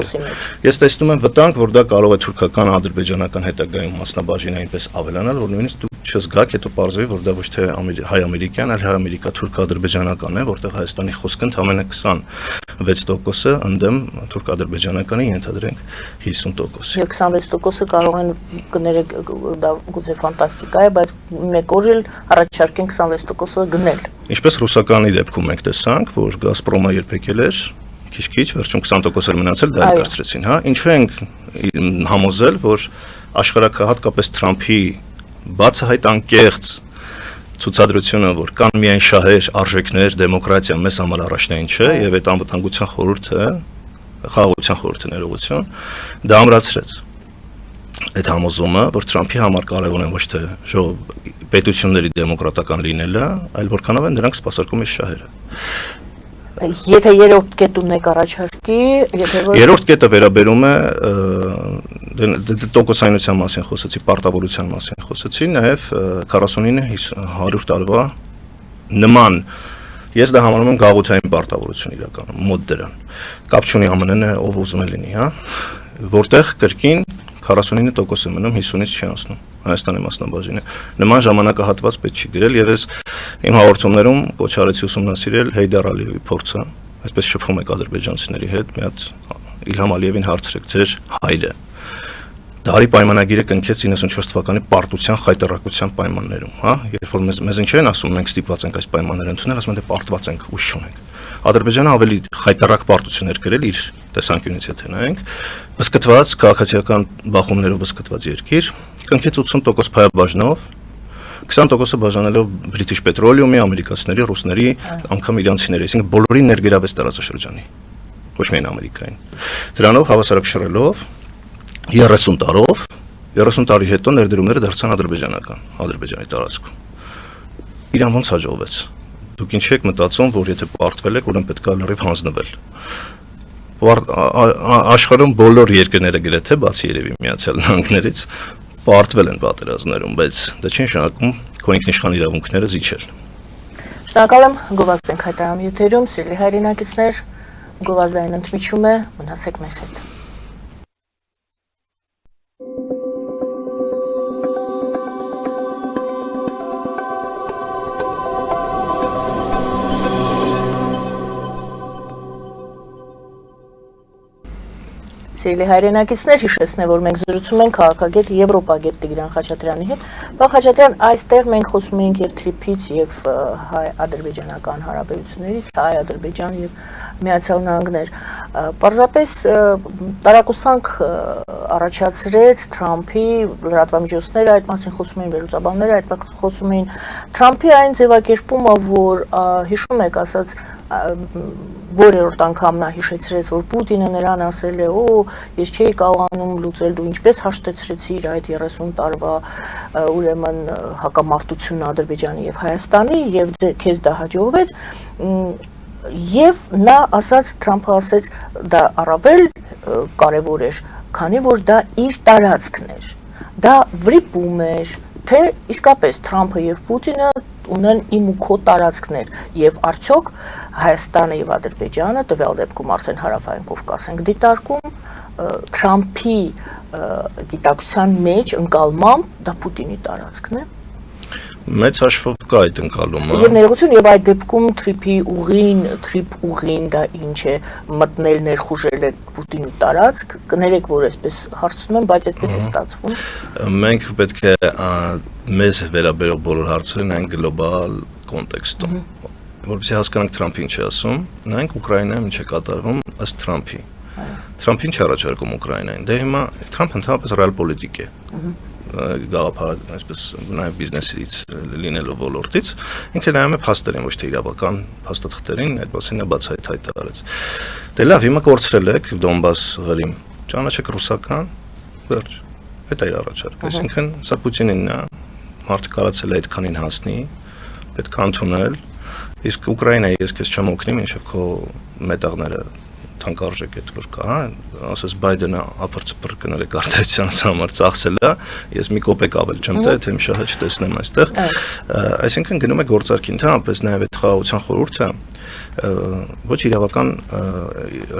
Ես տեսնում եմ վտանգ, որ դա կարող է թուրքական, ադրբեջանական հետագայում մասնաբաժին այնպես ավելանալ, որ նույնիսկ դուք չզգաք, հետո պարզվի, որ դա ոչ թե հայ-ամերիկյան, այլ հայ-ամերիկա-թուրք-ադրբեջանական է, որտեղ Հայաստանի խոսքը ընդամենը 26%-ը ընդդեմ թուրք-ադրբեջանականի ենթադրենք 50%-ի։ Եվ 26%-ը կարող են կներեք, դա գուցե ֆանտաստիկա է, բայց մեկ օր էլ առաջարկեն 26%-ը գնել։ Ինչպես ռուսականի դեպքում մենք տեսանք, որ Գազպրոմը երբ եկել էր, քիչ-քիչ, վերջում 20% էր մնացել, դա վերցրեցին, հա։ Ինչու ենք համոզել, որ աշխարհակը հատկապես Թրամփի բացահայտ անկեղծ ցուցադրությունը, որ կան միայն շահեր, արժեքներ, դեմոկրատիա, մեզ համար առաջնային չէ, եւ այդ անվտանգության խորհուրդը, խաղաղության խորհուրդը ներողություն, դա ամրացրեց։ Այդ համոզումը, որ Թրամփի համար կարևոր է ոչ թե պետությունների դեմոկրատական լինելը, այլ որքանով են նրանք սպասարկում իր շահերը։ Եթե երրորդ կետ ունեք առաջարկի, երրորդ կետը վերաբերում է տոկոսայնության մասին խոսեցի, պարտավորության մասին խոսեցի, նաև 49-100 տարվա նման, ես դա համարում եմ գաղութային պարտավորություն իրականում, մոտ դրան, կապ չունի ԱՄՆ-ն ով ուզում է լինի, հա, որտեղ կրկին 49% է մնում, 50-ից չի անցնում Հայաստանի մասնաբաժինը։ Նման ժամանակահատված պետք չի գրել եւ ես իմ հաղորդումներում կոչ արեցի ուսումնասիրել Հեյդար Ալիևի փորձը, այսպես շփվում եք ադրբեջանցիների հետ, մի հատ Իլհամ Ալիևին հարցրեք ձեր հայրը։ Դարի պայմանագիրը կնքեց 94 թվականի պարտության խայտառակության պայմաններում, հա, երբ որ մեզ ինչ են ասում, մենք ստիպված ենք այս պայմանները ընդունել, ասում են դե պարտված ենք, ուժ չունենք։ Ադրբեջանը ավելի խայտառակ պարտություններ գրել իր տեսանկյունից եթե նայենք, բսկտված քաղաքացիական բախումներով բսկտված երկիր, կնքեց 80% փայաբաժնով, 20%-ը բաժանելով British Petroleum-ի, ամերիկացիների, ռուսների, անգամ իրանցիների, այսինքն բոլորին ներգրավեց տարածաշրջանի, ոչ միայն Ամերիկային։ Դրանով հավասարակշռելով 30 տարով, 30 տարի հետո ներդրումները դարձան ադրբեջանական, Ադրբեջանի տարածքում։ Իրան ոնց հաջողվեց։ Դուք ինչ եք մտածում, որ եթե պարտվել եք, ուրեմն պետք է լրիվ հանձնվել։ Աշխարհում բոլոր երկրները գրեթե բացի երևի Միացյալ Նահանգներից պարտվել են պատերազմներում, բայց դա չի նշանակում քո ինքնիշխան իրավունքները զիջել։ Շնորհակալ եմ, գովազդենք հայտարարում եթերում, սիրելի հայրենակիցներ, գովազդային ընդմիջում է, մնացեք մեզ հետ։ Սիրելի հայրենակիցներ, հիշեցնեմ, որ մենք զրուցում ենք քաղաքագետ Եվրոպագետ Տիգրան Խաչատրյանի հետ։ Պարոն Խաչատրյան, այստեղ մենք խոսում ենք եւ թրիփից եւ հայ-ադրբեջանական հարաբերություններից, հայ-ադրբեջան եւ Միացյալ Նահանգներ։ Պարզապես տարակուսանք առաջացրեց Թրամփի լրատվամիջոցները այդ մասին խոսում էին, վերլուծաբանները այդ մասին խոսում էին Թրամփի այն ձևակերպումը, որ հիշում եք, ասած որերորդ անգամ նա հիշեցրեց, որ Պուտինը նրան ասել է, ես չէի կարողանում լուծել, դու ինչպես հաշտեցրեցիր այդ 30 տարվա ուրեմն հակամարտությունը Ադրբեջանի եւ Հայաստանի եւ քեզ դա հաջողվեց, եւ նա ասաց, Թրամփը ասաց, դա առավել կարեւոր էր, քանի որ դա իր տարածքն էր, դա վրիպում էր, թե իսկապես Թրամփը եւ Պուտինը ունեն իմ ու քո տարածքներ եւ արդյոք Հայաստանը եւ Ադրբեջանը տվյալ դեպքում արդեն հարավային Կովկաս են դիտարկում Թրամփի գիտակցության մեջ ընկալմամբ դա Պուտինի տարածքն է մեծ հաշվով կա այդ ընկալումը եւ ներողություն եւ այդ դեպքում թրիփ ուղին դա ինչ է մտնել ներխուժել է Պուտինի տարածք կներեք որ այսպես հարցնում եմ բայց այդպես է ստացվում մենք պետք է մեզ վերաբերող բոլոր հարցերը նայենք գլոբալ կոնտեքստում որովհետեւ հասկանանք Թրամփին չի ասում նայենք Ուկրաինայում ինչ է կատարվում ըստ Թրամփի Թրամփին չի առաջարկում Ուկրաինային դե հիմա Թրամփը ընդհանրապես ռեալ պոլիտիկ է գաղափար, այսպես նաև բիզնեսից լինելով ոլորտից, ինքը նայում է փաստերին, ոչ թե իրավական փաստաթղթերին, այդ մասին նա բացահայտ հայտարարեց։ Դե լավ, հիմա կորցրել եք Դոնբաս ղրիմ, ճանաչեք ռուսական, վերջ, դա իր առաջարկը, այսինքն սա Պուտինին է, մարդը կարացել է այդքանին հասնի, պետք է ընդունել, իսկ Ուկրաինայի ես քեզ չեմ օգնի, մինչև քո մետաղները թանկարժեք այդ որ կա, ասես Բայդենը ապրծպր կնել է կարտայցյանս համար ծախսել է, ես մի կոպեկ ավել չեմ տա, թե իմ շահը չտեսնեմ այստեղ, այսինքն գնում է գործարքին, ընդհանրապես նաև այդ խաղաղության խորհուրդը ոչ իրավական,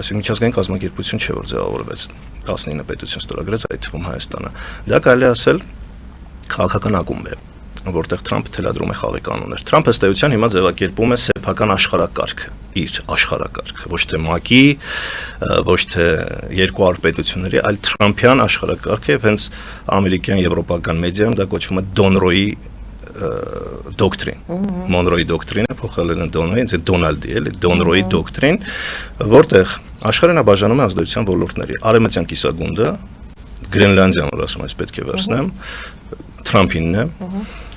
այսինքն միջազգային կազմակերպություն չէ, որ ձևավորվեց 19 պետություն ստորագրեց այդ թվում Հայաստանը, դա կարելի ասել քաղաքական ակումբ է որտեղ Թրամփը թելադրում է խաղի կանոններ։ Թրամփը ըստ էության հիմա ձևակերպում է սեփական աշխարհակարգը, իր աշխարհակարգը, ոչ թե ՄԱԿ-ի, ոչ թե երկու արպետությունների, այլ Թրամփյան աշխարհակարգը, եւ հենց ամերիկյան եվրոպական մեդիայում դա կոչվում է Դոնրոյի դոկտրին։ Մոնրոյի դոկտրինը փոխել են Դոնրոյի, ինձ Դոնալդի էլի, Դոնրոյի դոկտրին, որտեղ աշխարհը բաժանում է ազդեցության ոլորտների։ Արևմտյան կիսագունդը, Գրենլանդիան, որ ասում ես պետք է վերցնեմ, Թրամփինն է,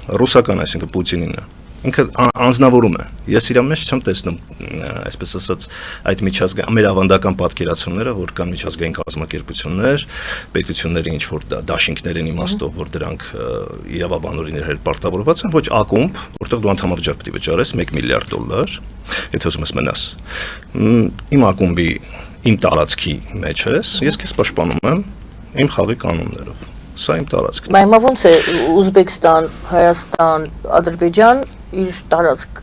ռուսական, այսինքն Պուտինին է։ Ինքը անձնավորում է։ Ես իր մեջ չեմ տեսնում, այսպես ասած, այդ միջազգային մեր ավանդական պատկերացումները, որ կան միջազգային կազմակերպություններ, պետությունների ինչ որ դաշինքներ են իմաստով, որ դրանք իրավաբանորիներ հետ պարտավորված են, ոչ ակումբ, որտեղ դու անդամարժեք պետք է վճարես $1 միլիարդ, եթե ուզում ես մնաս։ Իմ ակումբի, իմ տարածքի մեջ ես, ես քեզ պաշտպանում եմ իմ խաղի կանոններով։ Սա իմ տարածքն է։ Բայց հիմա ոնց է Ուզբեկստան, Հայաստան, Ադրբեջան իր տարածք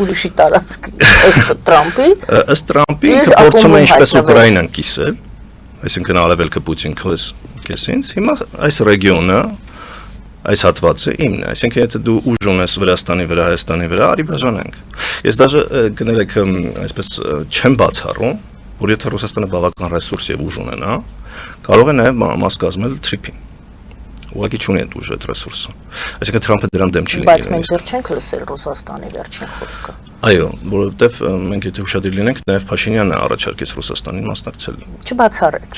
ուրիշի տարածք ըստ Թրամփի ըստ Թրամփի փորձում է ինչպես Ուկրաինան կիսել, այսինքն արևելքը Պուտին քեզ ինձ, հիմա այս ռեգիոնը այս հատվածը իմն է, այսինքն եթե դու ուժ ունես Վրաստանի վրա, Հայաստանի վրա, արի բաժանենք։ Ես դաժե կներեք այսպես չեմ բացառում, որ եթե Ռուսաստանը բավական ռեսուրս եւ ուժ ունենա, կարող է նաեւ մաս կազմել Թրիփին։ Ուղղակի չունի այդ ուժը, այդ ռեսուրսը։ Այսինքն Թրամփը դրան դեմ չի լինի։ Բայց մենք դեռ չենք լսել Ռուսաստանի վերջին խոսքը։ Այո, որովհետև մենք եթե ուշադիր լինենք, նաև Փաշինյանը առաջարկեց Ռուսաստանին մասնակցել։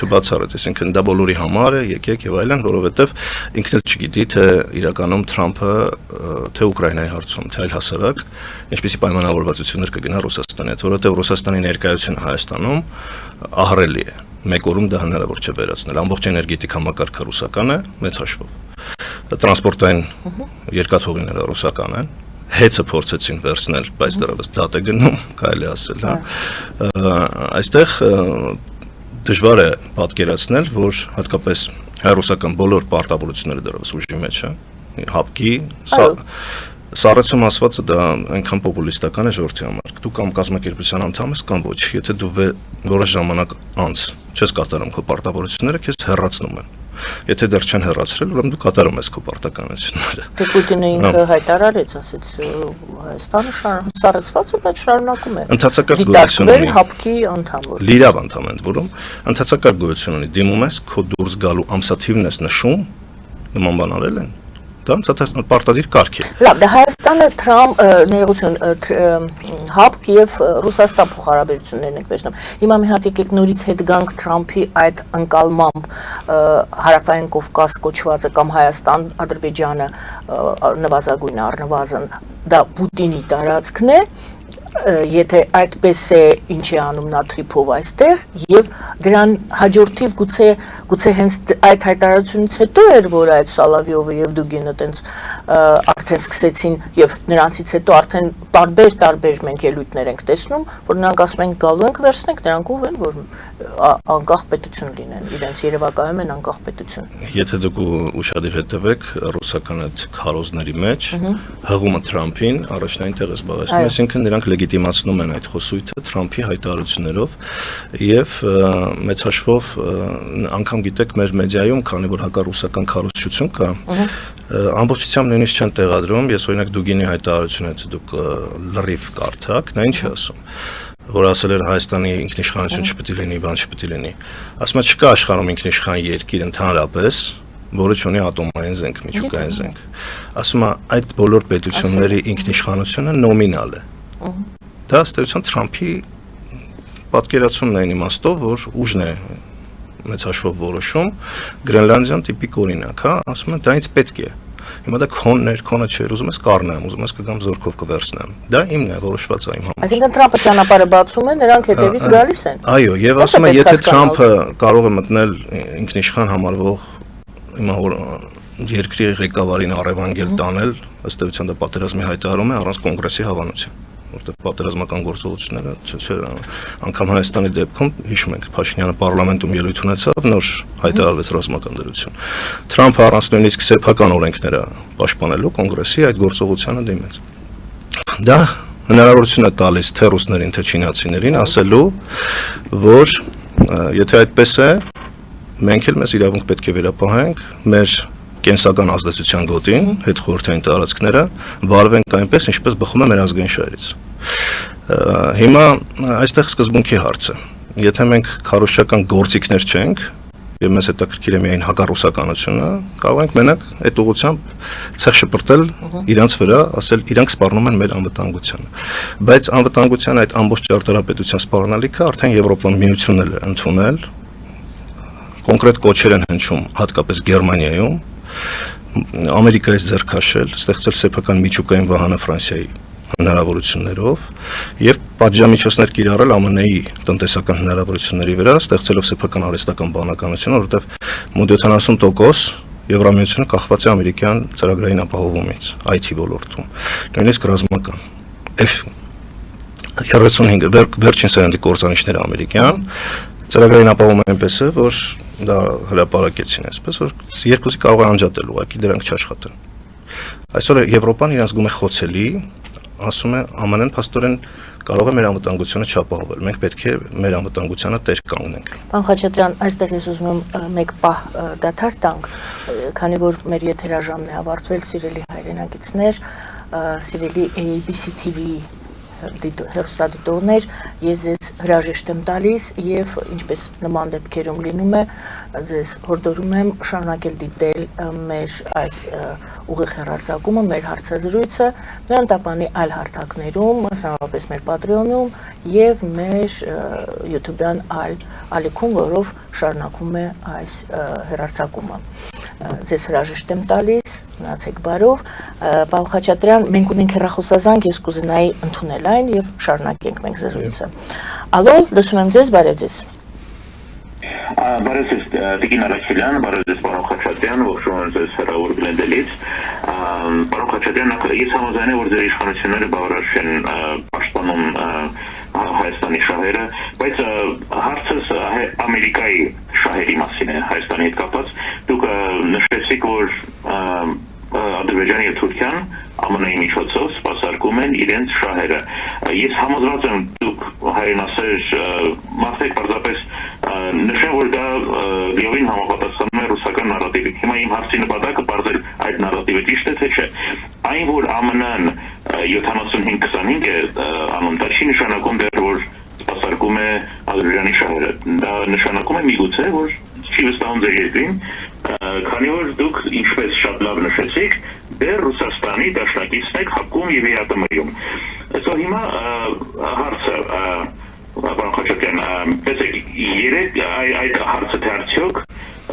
Չբացառեց, այսինքն դա բոլորի համար է, եկեք եւ այլն, որովհետև ինքն էլ չգիտի, թե իրականում Թրամփը թե Ուկրաինայի հարցում, թե այլ հասարակ, ինչպիսի պայմանավորվածություններ կգնա Ռուսաստանի հետ, որովհետև Ռուսաստանի ներկայությունը Հայաստանում ահռելի է։ Մեկ օրում դա հնարավոր չէ վերացնել։ Ամբողջ էներգետիկ համակարգը ռուսական է, մեծ հաշվով։ Տրանսպորտային երկաթուղիները ռուսական են։ Հեծը փորձեցին վերցնել, բայց դեռևս դատ է գնում, կարելի ասել, հա։ Այստեղ դժվար է պատկերացնել, որ հատկապես հայ-ռուսական բոլոր պարտավորությունները դեռևս ուժի մեջ է, հապկի, Սառեցում ասվածը դա այնքան պոպուլիստական է ժողովրդի համար։ Դու կամ կազմակերպության անդամ ես կամ ոչ, եթե դու որոշ ժամանակ անց չես կատարում քո պարտավորությունները, քեզ հեռացնում են։ եթե դեռ չեն հեռացրել, ուրեմն դու կատարում ես քո պարտականությունները։ Դե Պուտինը ինքը հայտարարեց, ասեց Հայաստանը սառեցված է, բայց շարունակում է։ Ընդհանրակարգ գոյություն ունի հապկի անդամ որ։ Լիրավ անդամ են որում ընդհանրակարգ գոյություն ունի, դիմում ես քո դուրս գալու ամսաթիվն ես նշում, նման բան արել են։ Դա ցածրացնել պարտադիր կարգ է։ Լավ, դա Հայաստանը ներողություն ՀԱՊԿ եւ Ռուսաստան փոխհարաբերություններն եք վերցնում։ Հիմա մի հատ եկեք նորից հետ գանք Թրամփի այդ ընկալմամբ Հարավային Կովկաս կոչվածը կամ Հայաստան, Ադրբեջանը նվազագույն առնվազն դա Պուտինի տարածքն է։ Եթե այդպես է ինչի անում նա Թրիփով այստեղ եւ դրան հաջորդիվ գուցե հենց այդ հայտարարությունից հետո էր որ այդ Սալավիովը եւ Դուգինը տենց արդեն սկսեցին եւ նրանցից հետո արդեն տարբեր մենք ելույթներ ենք տեսնում որ նրանք ասում են գալու ենք վերցնենք նրանք ով են որ անկախ պետություն լինեն իրենց երևակայում են անկախ պետություն Եթե դուք ուշադիր հետևեք ռուսական այդ քարոզների մեջ հղումը Թրամփին առաջնային տեղ է զբաղեցնում այսինքն նրանք լեգիտիմացնում են այդ խոսույթը Թրամփի հայտարարություններով եւ մեծ հաշվով անգամ գիտեք մեր մեդիայում քանի որ հակառուսական քարոզչություն կա ամբողջությամբ նույնիսկ չեն տեղադրում ես օրինակ Դուգինի հայտարարությունը դուք լրիվ կարդաք նա ինչ է ասում որ ասել էր Հայաստանի ինքնիշխանություն չպետք է լինի, բան չպետք է լինի։ Ասում է չկա աշխարհում ինքնիշխան երկիր ընդհանրապես, որը չունի ատոմային զենք, միջուկային զենք։ Ասում է այդ բոլոր պետությունների ինքնիշխանությունը նոմինալ է։ Դա ըստ էության Թրամփի պատկերացումն է այն իմաստով, որ ուժն է մեծ հաշվով որոշում, Գրենլանդիան տիպիկ օրինակ, հա, ասում է դա ինձ պետք է։ Հիմա դա քոնը չէր, ուզում ես կառնեմ, ուզում ես կգամ զորքով կվերցնեմ։ Դա իմն է, որոշված է իմ համար։ Այսինքն Թրամփը ճանապարհը բացում է, նրանք հետևից գալիս են։ Այո, եւ ասում է, եթե Թրամփը կարող է մտնել ինքնիշխան համարվող հիմա որ երկրի ղեկավարին առևանգել տանել, ըստ էության դա պատերազմի հայտարարում է առանց կոնգրեսի հավանության, որտեղ պատերազմական գործողությունները անգամ Հայաստանի դեպքում հիշում ենք Փաշինյանը պարլամենտում ելույթ ունեցավ, նոր հայտարարվեց ռազմական դրություն։ Թրամփը առանց նույնիսկ սեփական օրենքները պաշտպանելու կոնգրեսի այդ գործողությանը դիմեց։ Դա հնարավորություն է տալիս թե ռուսներին, թե չինացիներին ասելու, որ եթե այդպես է, մենք էլ մեզ իրավունք պետք է վերապահենք մեր կենսական ազդեցության գոտին, հետ խորհրդային տարածքները վարվենք այնպես, ինչպես բխում է մեր ազգային շահերից։ Հիմա այստեղ սկզբունքի հարց է։ Եթե մենք քարոզչական գործիքներ չենք, եւ մեզ հետաքրքիր է միայն հակառուսականությունը, կարող ենք մենակ այդ ուղղությամբ ցեղ շպրտել իրանց վրա, ասել իրանք սպառնում են մեր անվտանգությանը։ Բայց անվտանգության այդ ամբողջ ճարտարապետության սպառնալիքը արդեն Եվրոպական միությունն է ընդունել, կոնկրետ կոչեր են հնչում, հատկապես Գերմանիայում, Ամերիկայից ձեռքաշել, ստեղծել սեփական միջուկային վահանը Ֆրանսիայի հնարավորություններով եւ պատժամիջոցներ կիրառել ԱՄՆ-ի տնտեսական հնարավորությունների վրա, ստեղծելով սեփական արհեստական բանականություն, որովհետեւ մոտ 70% Եվրամիությունը կախված է ամերիկյան ծրագրային ապահովումից, IT ոլորտում, նույնիսկ ռազմական։ F-35 վերջին սերնդի կորզանիշները ամերիկյան ծրագրային ապահովում այնպես է, որ դա հրապարակեցին այսպես, որ երկուսի կարող է անջատել ուղղակի դրանք չաշխատեն։ Այսօր Եվրոպան իրենց գում է խոցելի, ասում է ԱՄՆ-ն փաստորեն կարող է մեր անվտանգությունը չապահովել։ Մենք պետք է մեր անվտանգությանը տեր կանգնենք։ Պարոն Խաչատրյան, այստեղ ես ուզում եմ մեկ պահ դադար տանք, քանի որ մեր եթերաժամն է ավարտվել, սիրելի հայրենակիցներ, սիրելի ABC TV հեռուստադիտողներ, ես ձեզ հրաժեշտ եմ տալիս եւ ինչպես նման դեպքերում լինում է, ձեզ հորդորում եմ շարունակել դիտել մեր այս ուղիղ հեռարձակումը, մեր հարցազրույցը Նոյան Տապանի այլ հարթակներում, մասնավորապես մեր Patreon-ում եւ մեր YouTube-յան այլ ալիքում, որով շարունակվում է այս հեռարձակումը։ Ձեզ հրաժեշտ եմ տալիս, մնացեք բարով։ Պարոն Խաչատրյան, մենք ունենք հեռախոսազանգ, ես կուզենայի ընդունել այն եւ շարունակենք մենք զրույցը։ Ալո, լսում եմ ձեզ, բարև ձեզ։ Բարև ձեզ, Տիկին Արաքելյան, բարև ձեզ, պարոն Խաչատրյան, ողջունում եմ ձեզ հրավեր գլենդելից։ Պարոն Խաչատրյան, ես համաձայն եմ, որ ձեր իշխանությունները բավարար չեն պաշտպանում Հայաստանի շահերը, բայց հարցս Ամերիկայի շահերի մասին է Հայաստանի հետ կապված։ Դուք նշեցիք, որ Ադրբեջանը եւ Թուրքիան ԱՄՆ-ի միջոցով սպասարկում են իրենց շահերը։ Ես համոզված եմ, դուք հայրենասեր մարդիկ պարզապես նշեն, որ դա լիովին համապատասխանում է ռուսական Հիմա իմ հարցի նպատակը բարձր այդ նարատիվը ճիշտ է թե չէ։ Այն որ ԱՄՆ-ն 75-25 է անում, դա չի նշանակում դեռ որ սպասարկում է Ադրբեջանի շահերը։ Դա նշանակում է միգուցե որ չի վստահում ձեր երկրին, քանի որ դուք ինչպես շատ լավ նշեցիք, դեռ Ռուսաստանի դաշնակիցն եք հակում եւ ԵԱՏՄ-ում։ Այսօր հիմա հարցը Պարոն Խաչատրյան, տեսեք, երեք այդ հարցը թե արդյոք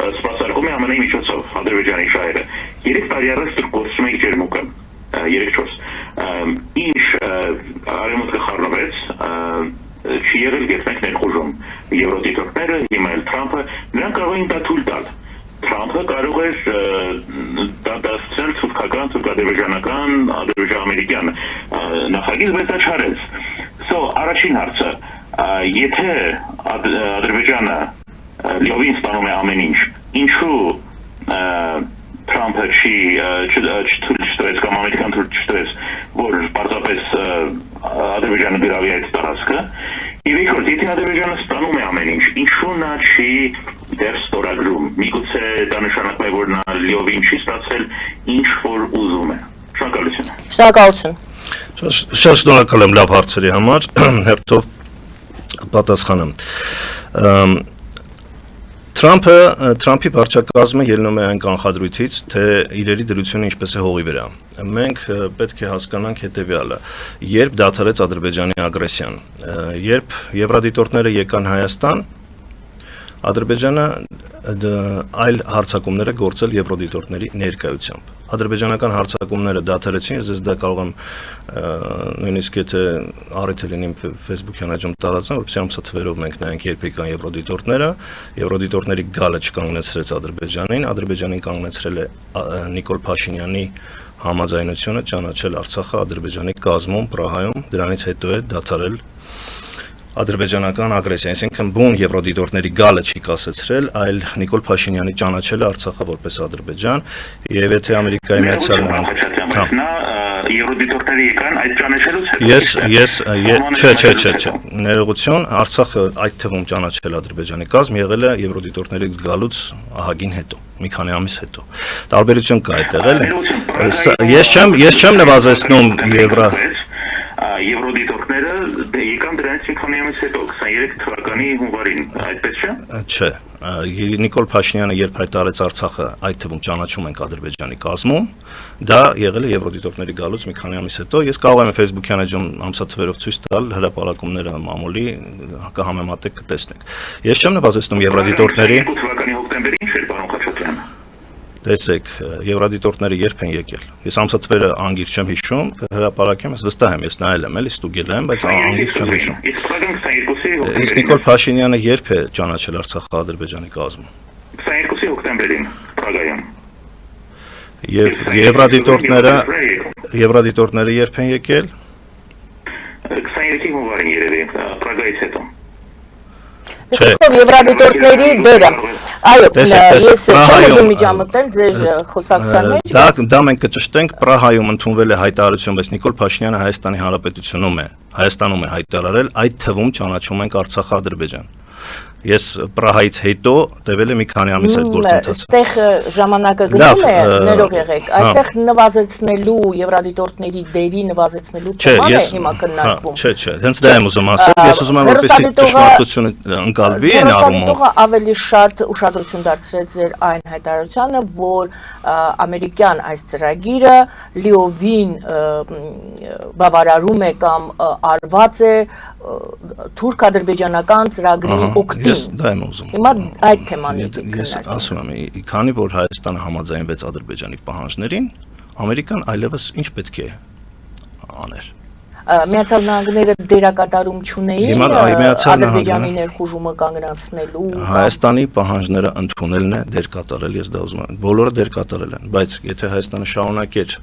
սպասարկում է ԱՄՆ-ի միջոցով Ադրբեջանի շահերը։ 3 տարի առաջ դուք գործում եք ջերմուկը, 3-4։ Ինչ արևմուտքը խառնվեց, չի եղել գետնեք ներխուժում։ Եվրոդիտորդները, հիմա էլ Թրամփը, նրանք կարող էին դա թույլ տալ։ Թրամփը կարող էր դա դարձնել թուրքական, թուրք-ադրբեջանական, ադրբեջան-ամերիկյան նախագիծ, բայց դա չարեց։ Առաջին հարցը, եթե Ադրբեջանը լիովին ստանում է ամեն ինչ, ինչու Թրամփը չտվեց կամ ամերիկան թույլ չտվեց, որ պարզապես Ադրբեջանը գրավի այդ տարածքը, եւ երկրորդ, եթե Ադրբեջանը ստանում է ամեն ինչ, ինչու նա չի դեռ ստորագրում, միգուցե դա նշանակում է, որ նա լիովին չի ստացել ինչ որ ուզում է։ Շնորհակալություն։ Շնորհակալություն։ Շատ շնորհակալ եմ լավ հարցերի համար, հերթով պատասխանեմ։ Թրամփի վարչակազմը ելնում է այն կանխադրույթից, թե իրերի դրությունը ինչպես է հողի վրա։ Մենք պետք է հասկանանք հետևյալը. երբ դադարեց Ադրբեջանի ագրեսիան, երբ եվրադիտորդները եկան Հայաստան, Ադրբեջանը այլ հարձակումներ է գործել եվրոդիտորդների ներկայությամբ։ Ադրբեջանական հարձակումները դադարեցին, ես դա կարող եմ նույնիսկ եթե առիթ լինի Facebook-յան էջում տարածեմ, որպեսզի ամսաթվերով մենք նայենք երբ եկան եվրոդիտորդների գալը չկանգնեցրեց Ադրբեջանին, Ադրբեջանին կանգնեցրել է Նիկոլ Փաշինյանի համաձայնությունը ճանաչել Արցախը Ադրբեջանի կազմում, Պրահայում, դրանից հետո է դադարել ադրբեջանական ագրեսիա, այսինքն բուն եվրոդիտորդների գալը չի կասեցրել, այլ Նիկոլ Փաշինյանի ճանաչելը Արցախը որպես Ադրբեջան, եւ եթե Ամերիկայի Միացյալ Նահանգները եվրոդիտորդները եկան այդ ճանաչելուց հետո չէ, ներողություն, Արցախը այդ թվում ճանաչել Ադրբեջանի կազմ եղել է եվրոդիտորդների գալուց ահագին հետո, մի քանի ամիս հետո։ Տարբերություն կա այդտեղ էլ։ Ես չեմ նվազեցնում Եվրոդիտորդները եկան դրանից մի քանի ամիս հետո 23 թվականի հունվարին, այդպես չէ։ Չէ, Նիկոլ Փաշինյանը երբ հայտարարեց Արցախը այդ թվում ճանաչում ենք Ադրբեջանի կազմում, դա եղել է եվրոդիտորդների գալուց մի քանի ամիս հետո։ Ես կարող եմ Facebook-յան էջում ամսաթվերով ցույց տալ հրապարակումները մամուլի, կհամեմատեք կտեսնեք։ Ես չեմ նվազեցնում եվրոդիտորդների թվականի հոկտեմբերին չէր, պարոն Խաչատրյան։ Տեսեք, եվրոդիտորդները երբ են եկել։ Ես ամսաթվերը անգիր չեմ հիշում, հրապարակեմ, ես վստահ եմ, ես նայել եմ, էլի ստուգել եմ, բայց անգիր չեմ հիշում։ Իսկ Նիկոլ Փաշինյանը երբ է ճանաչել Արցախը Ադրբեջանի կազմում։ 22 հոկտեմբերին Պրագայում։ Եվ եվրոդիտորդները երբ են եկել։ 23 հունվարին երևի Պրագայից հետո։ Եվրոդիտորդների դերը։ Այո, ես չեմ ուզում միջամտել ձեր խոսակցության մեջ։ Դա մենք կճշտենք, Պրահայում ընդունվել է հայտարարություն, բայց Նիկոլ Փաշինյանը Հայաստանի Հանրապետությունում է հայտարարել, այդ թվում ճանաչում ենք Արցախը Ադրբեջան։ Ես Պրահայից հետո տևել է մի քանի ամիս այդ գործընթացը։ Այստեղ ժամանակը գնում է, ներող եղեք, այստեղ նվազեցնելու եվրոդիտորդների դերի նվազեցնելու թեման է հիմա քննարկվում։ Չէ, հենց դա եմ ուզում ասել, ես ուզում եմ որպեսզի ճշմարտությունը ընկալվի այն առումով։ Հերոստատիտողը ավելի շատ ուշադրություն դարձրեց ձեր այն հայտարարությանը, որ ամերիկյան այս ծրագիրը լիովին բավարարում է կամ արված է թուրք-ադրբեջանական ծրագրի օգտին։ Ես դա եմ ուզում։ Հիմա այդ թեման է Ես ասում եմ, քանի որ Հայաստանը համաձայնվեց Ադրբեջանի պահանջներին, Ամերիկան այլևս ինչ պետք է աներ։ Միացյալ Նահանգները դերակատարում չունեին Ադրբեջանի ներխուժումը կանգնացնելու։ Հայաստանի պահանջները ընդունելն է դեր կատարել, ես դա ուզում եմ։ Բոլորը դեր կատարել են, բայց եթե Հայաստանը շարունակեր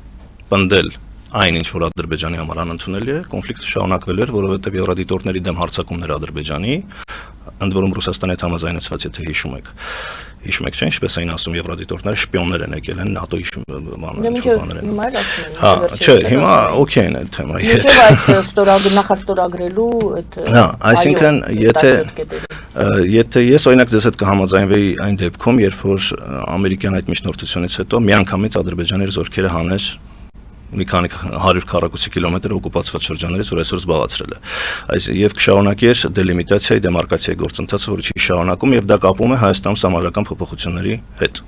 պնդել այն ինչ որ Ադրբեջանի համար անընդունելի է, կոնֆլիկտը շարունակվել էր, որովհետև եվրադիտորդների դեմ հարձակումներ Ադրբեջանի, ընդ որում Ռուսաստանի հետ համաձայնեցված, եթե հիշում եք, չէ՞, ինչպես էին ասում եվրադիտորդները, շպիոններ են եկել են ՆԱՏՕ-ի բաներ են։ Հա, չէ, հիմա օքեյ է թեմա։ Ինչեւ այդ նախաստորագրելու այդ այսինքն եթե ես օրինակ ձեզ հետ կհամաձայնվեի այն դեպքում, երբ որ ամերիկյան այդ միջնորդությունից հետո միանգամից Ադրբեջանի զորքերը հաներ մի քանի 100 քառակուսի կիլոմետր օկուպացված շրջաններից, որ այսօր զբաղացրել է։ Եվ կշարունակեր դելիմիտացիայի, դեմարկացիայի գործընթացը, որը չի շարունակում, եւ դա կապում է Հայաստանում սահմանադրական փոփոխությունների հետ։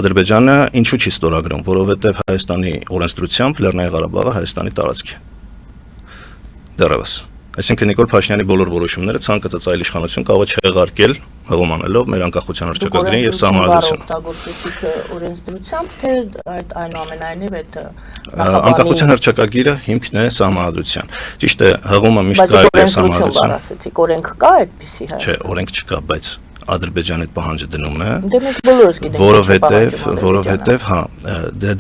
Ադրբեջանը ինչու չի ստորագրում, որովհետեւ Հայաստանի օրենսդրությամբ Լեռնային Ղարաբաղը Հայաստանի տարածք է։ Դեռևս։ Այսինքն Նիկոլ Փաշինյանի բոլոր որոշումները ցանկացած այլ իշխանություն կարող է չեղարկել հողմանելով մեր անկախության հռչակագրին եւ սահմանադրությունը։ Օգտագործեցիք օրենսդրությամբ, թե այդ այնուամենայնիվ այդ անկախության հռչակագիրը հիմքն է սահմանադրության։ Ճիշտ է, հողումը միշտ կարելի է սահմանադրության։ Ասեցիք, օրենք կա այդպիսի հայ։ Չէ, օրենք չկա, բայց Ադրբեջանի պահանջը դնում է, դե մենք բոլորս գիտենք, որովհետև հա,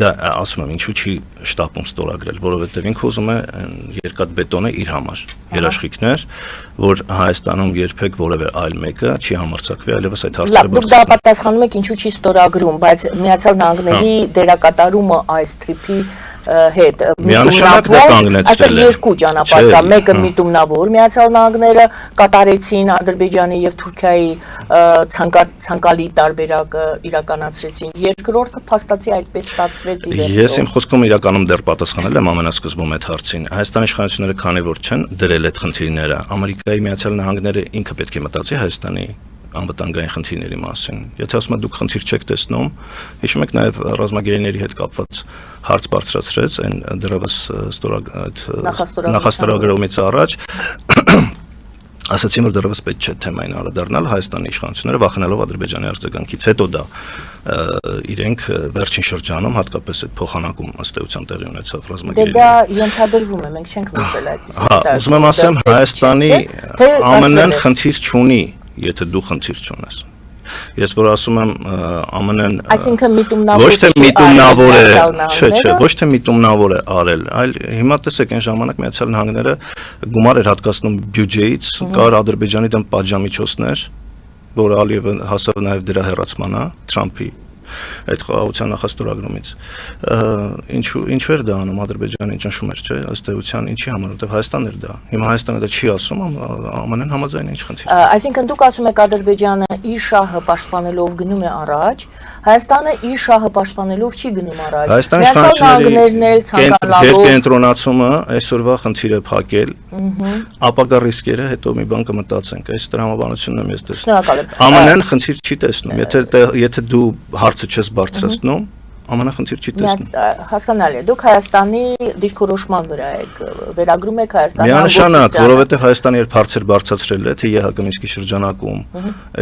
դա ասում եմ, ինչու չի շտապում ստորագրել, որովհետև ինքը ուզում է երկաթ բետոնը իր համար, երաշխիքներ, որ Հայաստանում երբեք որևէ այլ մեկը չի համարձակվի այլևս այդ հարցերը բարձրացնել։ Դուք դա պատասխանում եք ինչու չի ստորագրում, բայց Միացյալ Նահանգների դերակատարումը այս տրիփի հետ միանշանակ դա կանգնեցրել է։ Երկու ճանապարհ կա, մեկը միտումնավոր Միացյալ Նահանգները կատարեցին Ադրբեջանի եւ Թուրքիայի ցանկալի տարբերակը իրականացրեցին, երկրորդը փաստացի այդպես ստացվեց ի վերջո։ Ես իմ խոսքում իրականում դեռ պատասխանել եմ ամենասկզբում այդ հարցին։ Հայաստանի իշխանությունները քանի որ չեն դրել այդ խնդիրները, Ամերիկայի Միացյալ Նահանգները ինքը պետք է մտածի Հայաստանի անվտանգային խնդիրների մասին։ Եթե ասում եք դուք խնդիր չեք տեսնում, հիշում եք նաև ռազմագերիների հետ կապված հարց բարձրացրեց այն դեռևս նախաստորագրումից առաջ ասացին որ դեռևս պետք չէ թեմային անդրադառնալ Հայաստանի իշխանությունները վախենալով Ադրբեջանի արձագանքից հետո դա իրենք վերջին շրջանում հատկապես այդ փոխանակում ըստ էության տեղի ունեցավ ռազմագերիների։ Դե դա ենթադրվում է, մենք չենք լսել այդպես։ Հա, ուզում եմ ասեմ Հայաստանի ԱՄՆ-ն խնդիր չունի, եթե դու խնդիր չունես։ Ես որ ասում եմ ԱՄՆ-ն այսինքն միտումնավոր ոչ թե միտումնավոր է, չէ, ոչ թե միտումնավոր է արել, այլ հիմա տեսեք այն ժամանակ Միացյալ Նահանգները գումար էր հատկացնում բյուջեից, կար Ադրբեջանի դեմ պատժամիջոցներ, որ Ալիևը հասավ նաև դրա հեռացմանը Թրամփի այդ խաղաղության նախաստորագրումից։ Ինչու էր դա անում Ադրբեջանը ճնշում էր, չէ, ըստ էության ինչի համար, որտեղ Հայաստանն էր դա։ Հիմա Հայաստանը դա չի ասում, ԱՄՆ-ն համաձայն է ինչ խնդիր։ Այսինքն դուք ասում եք Ադրբեջանը իր շահը պաշտպանելով գնում է առաջ, Հայաստանը իր շահը պաշտպանելով չի գնում առաջ։ Հայաստանի իշխանությունների կենտրոնացումը այսօրվա խնդիր է փակել, ապագա ռիսկերը հետո մի բան կմտածենք, այս տրամաբանությունն եմ ես տեսնում։ ԱՄՆ-ն խնդիր չի տեսնում, եթե դու հարցը չես բարձրացնում, ԱՄՆ-ն խնդիր չի տեսնում։ Հասկանալի է, դուք Հայաստանի դիրքորոշման վրա եք, վերագրում եք Հայաստանի միանշանակ, որովհետև Հայաստանը երբ հարցեր բարձրացրել է, թե ԵՀԿ Մինսկի շրջանակում,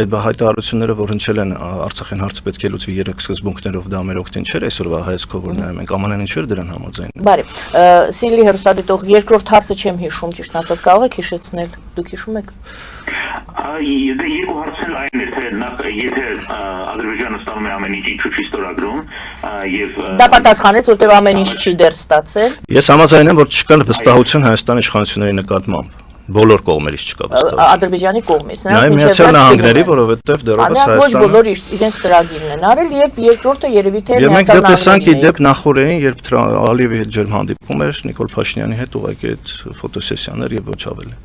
այդ հայտարարությունները, որ հնչել են Արցախին հարցը պետք է լուծվի 3 սկզբունքներով, դա մեր օգտին չէր, այսօրվա հայացքով որ նայում ենք, ԱՄՆ-ն ինչու էր դրան համաձայն։ Բարի, Սիրելի հեռուստադիտող, երկրորդ հարցը չեմ հիշում, ճիշտ ասած, կարող եք հիշեցնել, դուք հիշում եք։ Երկու հարցն այն էր, թե եթե Ադրբեջանը ստանում է ամեն ինչ ինչու չի ստորագրում եւ դա պատասխանեց, որտեղ ամեն ինչ չի դեռ ստացել։ Ես համաձայն եմ, որ չկա վստահություն Հայաստանի իշխանությունների նկատմամբ։ Բոլոր կողմերից չկա վստահություն։ Ադրբեջանի կողմից, նրանք Միացյալ Նահանգների, որովհետև դեռևս Հայաստանը ոչ բոլոր իրենց ծրագիրն են արել եւ երկրորդը երևի թե Միացյալ Նահանգների։ Եվ մենք դա տեսանք ի դեպ նախորդին, երբ Ալիևի հետ ջերմ հանդիպում էր Նիկոլ Փաշինյանի հետ ուղղակի այդ ֆոտոսեսիաներ եւ ոչ ավելի։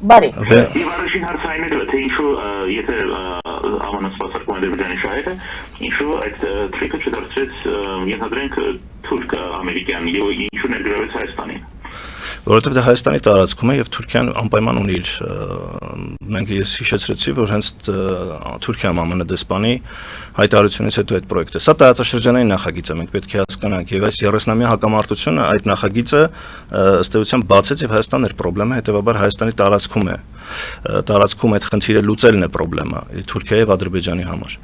Բարի։ Եվ առաջին հարցը այն էր, թե ինչու եթե ԱՄՆ-ն սպասարկում է Ադրբեջանի շահերը, ինչու այդ թրիկը չդարձրեց ենթադրենք թուրք ամերիկյան եւ ինչու ներգրավեց Հայաստանին։ Որովհետև դա Հայաստանի տարածքում է եւ Թուրքիան անպայման ունի իր մենք ես հիշեցրեցի որ հենց Թուրքիայում ԱՄՆ դեսպանի հայտարարությունից հետո այդ պրոյեկտը սա տարածաշրջանային նախագիծ է մենք պետք է հասկանանք եւ այս 30-ամյա հակամարտությունը այդ նախագիծը ըստ էության բացեց եւ Հայաստանն էր խնդրեմը հետեւաբար Հայաստանի տարածքում այդ խնդիրը լուծելն է խնդրեմը Թուրքիայի եւ Ադրբեջանի համար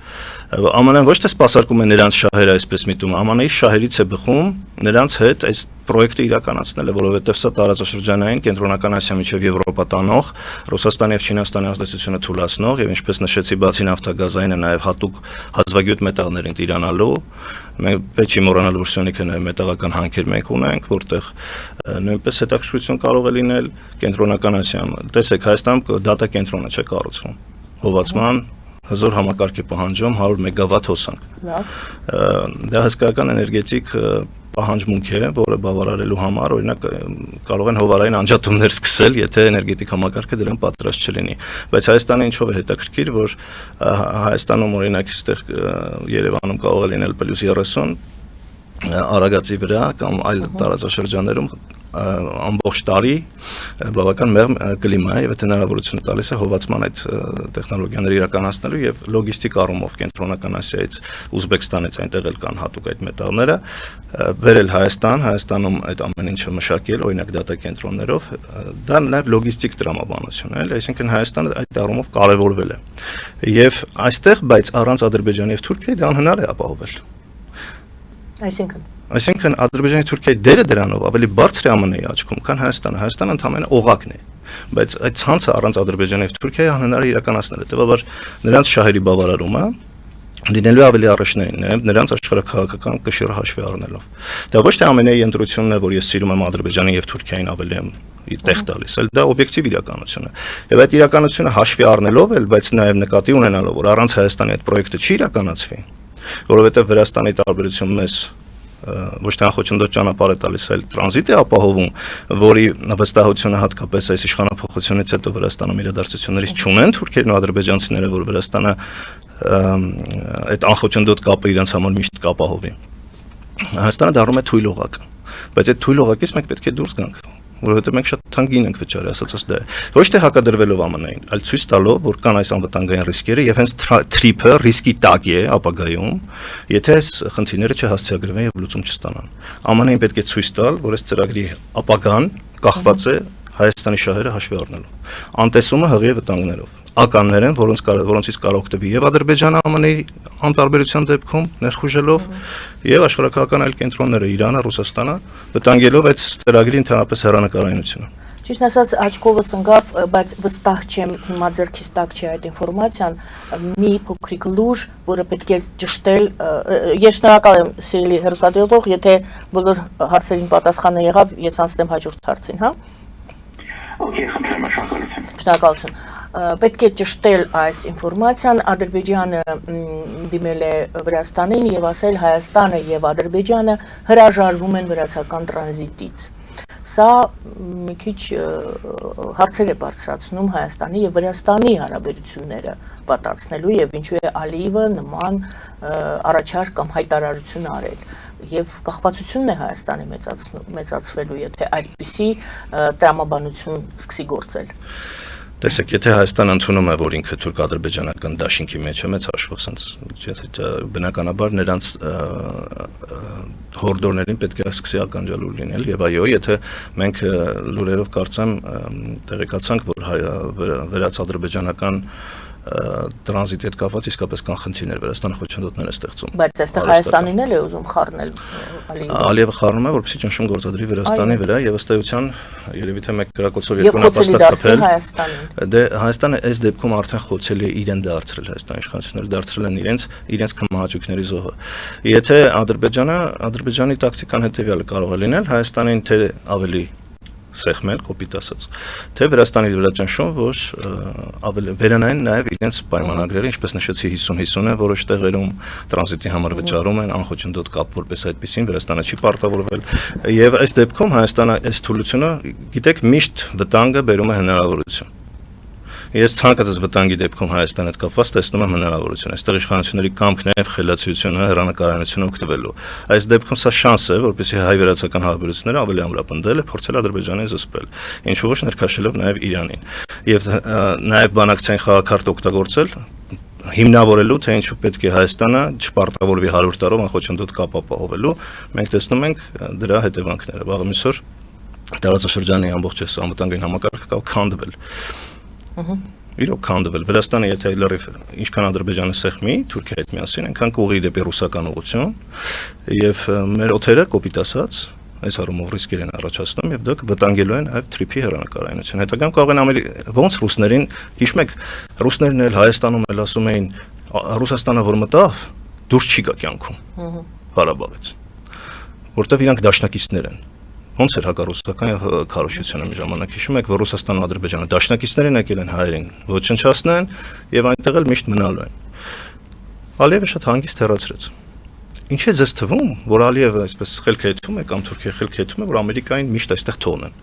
ԱՄՆ-ն ոչ թե սպասարկում է նրանց շահերը այսպես միտում ԱՄՆ-ի շահերից է բխում նրանց հետ այս պրոյեկտը իրականացնել է, որովհետև սա տարածաշրջանային կենտրոնական Ասիա միջև Եվրոպա տանող, Ռուսաստանի եւ Չինաստանի ազդեցությունը թույլատնող եւ ինչպես նշեցի, բացի նավթագազայինը նաեւ հատուկ հազվագյուտ մետաղներին տիրանալու, մենք պետք չի մոռանալ, որ Սյունիքը նաեւ մետաղական հանքեր մենք ունենք, որտեղ նույնպես հետաքրքրություն կարող է լինել կենտրոնական Ասիայում։ Տեսեք, Հայաստանում դատա կենտրոնը չէ կառուցվում։ Հովացման հզոր համակարգ է պահանջում 100 մեգավատ հոսանք։ Լավ։ Դա հսկայական էներգետիկ պահանջմունք է, որը բավարարելու համար, օրինակ, կարող են հովարային անջատումներ սկսել, եթե էներգետիկ համակարգը դրան պատրաստ չլինի։ Բայց Հայաստանը ինչով է հետաքրքիր, որ Հայաստանում օրինակ այստեղ Երևանում կարող է լինել +30 Արագածի վրա կամ այլ տարածաշրջաններում ամբողջ տարի բավական մեղմ կլիմա է եւ այդ հնարավորությունը տալիս է հովացման այդ տեխնոլոգիաները իրականացնելու եւ լոգիստիկ առումով կենտրոնական Ասիայից Ուզբեկստանից այնտեղ էլ կան հատուկ այդ մետաղները բերել Հայաստանում այդ ամեն ինչը մշակել օրինակ դատա կենտրոններով դա նաեւ լոգիստիկ տրամաբանություն է, այսինքն Հայաստանը այդ առումով կարեւորվել է եւ այստեղ բայց առանց Ադրբեջանի եւ Թուրքիայի դա անհնար է ապահովել։ Այսինքն Ադրբեջանի Թուրքիայի դերը դրանով ավելի բարձր է ԱՄՆ-ի աչքում, քան Հայաստանը։ Հայաստանը ընդհանրապես օղակն է, բայց այդ ցանցը առանց Ադրբեջանի եւ Թուրքիայի անհնար է իրականացնել։ Հետեւաբար նրանց շահերի բավարարումը լինելու ավելի առաջնային է նրանց աշխարհաքաղաքական կշիռը հաշվի առնելով։ Դա ոչ թե ԱՄՆ-ի ընտրությունն է, որ ես սիրում եմ Ադրբեջանի եւ Թուրքիային ավելի եմ տեղ տալիս, այլ դա օբյեկտիվ իրականություն է։ Եվ այդ իրականությունը հաշվի առնելով էլ, բայց նաեւ նկատի ունենալով, որ առանց Հայաստանի այդ պրոյեկտը չի իրականացվի, որովհետեւ Վրաստանի տարբերություն մեզ ոչ թե անխոչնդոտ ճանապարհ է տալիս, այլ տրանզիտ է ապահովում, որի վստահությունը հատկապես այս իշխանափոխությունից հետո Վրաստանում իրադարձություններից չունեն թուրքերն ու ադրբեջանցիները, որ Վրաստանը այդ անխոչնդոտ կապը իրենց համար միշտ կապահովի։ Հայաստանը դառնում է թույլ օղակ, բայց այդ թույլ օղակից մենք պետք է դուրս գանք, որովհետև մենք շատ թանկին ենք վճարի, ասածս դա է։ Ոչ թե հակադրվելով ԱՄՆ-ին, այլ ցույց տալով, որ կան այս անվտանգային ռիսկերը եւ հենց թրիփը ռիսկի տակ է ապագայում, եթե այս խնդիրները չհասցեագրվեն եւ լուծում չստանան։ ԱՄՆ-ին պետք է ցույց տալ, որ այս ծրագրի ապագան կախված է Հայաստանի շահերը հաշվի առնելով։ Անտեսումը հղի վտանգներով։ Ականներ են, որոնցից կարող օգտվի եւ Ադրբեջանը ԱՄՆ-ի անտարբերության դեպքում ներխուժելով եւ աշխարհակական այլ կենտրոնները Իրանը, Ռուսաստանը վտանգելով այդ ծրագրի ընդհանրապես հեռանկարայնությունը։ Ճիշտ ասած աչքովս ընկավ, բայց վստահ չեմ հիմա ձեռքից տակ չի այդ ինֆորմացիան, մի փոքրիկ լուր, որը պետք է ճշտել, ես շնորհակալ եմ սիրելի հեռուստատեսող, եթե բոլոր հարցերին պատասխանը եղավ, ես անցնեմ հաջորդ հարցին, հա։ Okay, խնդրեմ, շնորհակալություն։ Շնորհակալություն։ Պետք է ճշտել այս ինֆորմացիան, Ադրբեջանը դիմել է Վրաստանին եւ ասել Հայաստանը եւ Ադրբեջանը հրաժարվում են վրացական տրանզիտից։ Սա մի քիչ հարցեր է բարձրացնում Հայաստանի եւ Վրաստանի հարաբերությունները վատացնելու եւ ինչու է Ալիևը նման առաջարկ կամ հայտարարություն արել եւ կախվածությունն է Հայաստանի մեծացվելու, եթե այդպիսի տրամաբանություն սկսի գործել։ Տեսեք, եթե Հայաստանը ընդունում է, որ ինքը թուրք-ադրբեջանական դաշինքի մեջ է, մեծ հաշվով, sense բնականաբար նրանց հորդորներին պետք է սկսի ականջալուր լինել եւ այո, եթե մենք լուրերով կարծեմ տեղեկացանք, որ վրաց-ադրբեջանական տրանզիտի հետ կապված իսկապես կան խնդիրներ, Վրաստանը խոչընդոտներ է ստեղծում։ Բայց այստեղ Հայաստանին էլ է ուզում խառնել Ալիևը խառնում է, որպեսզի ճնշում գործադրի Վրաստանի վրա եւ ըստ էության երևի թե մեկ գրակոչով երկու նպաստակ կապել։ Դե Հայաստանը այս դեպքում արդեն խոցել է իրեն դարձրել, Հայաստանի իշխանությունները դարձրել են իրենց քմահաճույքների զոհը։ Եթե Ադրբեջանի տակտիկան հետեւյալը կարող է լինել, Հայաստանին թե ավելի սեղմել, կոպիտ ասած, թե Վրաստանի վրա ճնշում, որ ավելի վերանային նաև իրենց պայմանագրերը, ինչպես նշեցի 50-50-ը, որոշ տեղերում տրանզիտի համար վճարում են, անխոչնդոտ կապ որպես այդպեսին, Վրաստանը չի պարտավորվել, եւ այս դեպքում Հայաստանը այս թուլությունը, գիտեք, միշտ վտանգը բերում է հնարավորություն։ Ես ցանկացած վտանգի դեպքում Հայաստանի հետ կապված տեսնում եմ հնարավորություն։ Այստեղ իշխանությունների կամքն է եւ խելացիությունը, հեռանկարայնությունը օգտվելու։ Այս դեպքում սա շանս է, որպեսզի հայ-վրացական հարաբերությունները ավելի ամրապնդել, փորձել Ադրբեջանին զսպել, ինչու ոչ ներքաշելով նաեւ Իրանին։ Եվ նաեւ բանակցային խաղակարդ օգտագործել հիմնավորելու, թե ինչու պետք է Հայաստանը չպարտավորվի 100 տարով անխոչնդոտ կապ ապահովելու, մենք տեսնում ենք դրա հետևանքները։ Վաղ միսօր տարածաշրջանի ամբողջ անվտանգային համակարգը կարող քանդվել։ Իրոք քանդվել Վրաստանը, եթե լրիվ ինչքան Ադրբեջանը սեղմի, Թուրքիայի հետ միասին, այնքան կուղի դեպի ռուսական ուղղություն, եւ մեր օթերը կոպիտ ասած այս առումով ռիսկեր են առաջացնում եւ դուք վտանգելու են այդ թրիփի հեռանկարայնությունը։ Հետագայում կարող են ոնց ռուսներին, հիշում եք, ռուսներն էլ Հայաստանում էլ ասում էին Ռուսաստանը որ մտավ, դուրս չի գա կյանքում Ղարաբաղից, որտեվ իրանք դաշնակիցներ են։ Ոնց էր հակառուսական քարոզությունը մի ժամանակ հիշում եք, որ Ռուսաստանն ու Ադրբեջանը դաշնակիցներին եկել են հայերին ոչնչացնեն եւ այնտեղ էլ միշտ մնալու են։ Ալիևը շատ հանգիստ հեռացրեց։ Ինչ է ձեզ թվում, որ Ալիևը այսպես խելքեթում է կամ Թուրքիա խելքեթում է, որ Ամերիկային միշտ այստեղ թողնեն։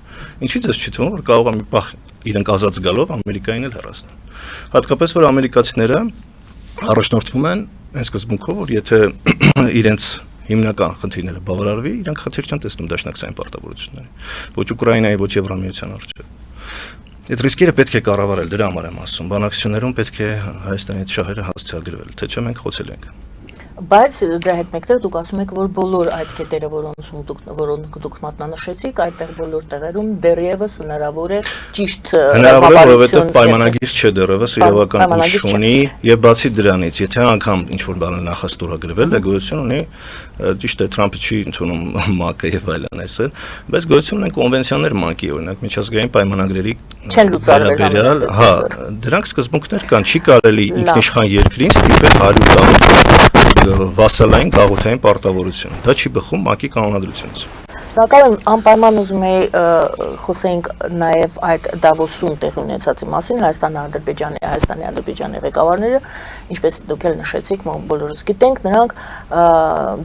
Ինչի՞ ձեզ չի թվում, որ կարող է մի պահ իրենք ազատ զգալով Ամերիկային էլ հեռացնեն։ Հատկապես որ ամերիկացիները առաջնորդվում են այն սկզբունքով, որ եթե իրենց հիմնական խնդիրները բավարարվի, իրանք խնդիր չեն տեսնում դաշնակցային պարտավորությունների, ոչ Ուկրաինայի, ոչ Եվրամիության առջև։ Այդ ռիսկերը պետք է կառավարել, դրա համար եմ ասում, բանակցություններում պետք է Հայաստանի շահերը հասցեագրվել, թե չէ մենք խոցել ենք։ Բայց դրա հետ մեկտեղ դուք ասում եք, որ բոլոր այդ կետերը, որոնք դուք մատնանշեցիք, այդտեղ բոլոր տեղերում դեռևս հնարավոր է ճիշտ հնարավոր է, որովհետև պայմանագիր չէ դեռևս իրավական ուժ ունի, եւ բացի դրանից, եթե անգամ ինչ-որ բան նախաստորագրվել է, գոյություն ունի, ճիշտ է, Թրամփը չի ընդունում ՄԱԿ-ը եւ այլն այսօր, բայց գոյություն ունեն կոնվենցիաներ ՄԱԿ-ի, օրինակ միջազգային պայմանագրերի չեն լուծարվել, հա, դրանք սկզբունքներ կան, չի կարելի ինքնիշխան երկրին ստիպել 100 վասալային գաղութային պարտավորություն։ Դա չի բխում ՄԱԿ-ի կանոնադրությունից։ Շնորհակալ եմ, անպայման ուզում էի խոսենք նաև այդ Դավոսում տեղի ունեցածի մասին, Հայաստանի Ադրբեջանի ղեկավարները, ինչպես դուք էլ նշեցիք, բոլորս գիտենք, նրանք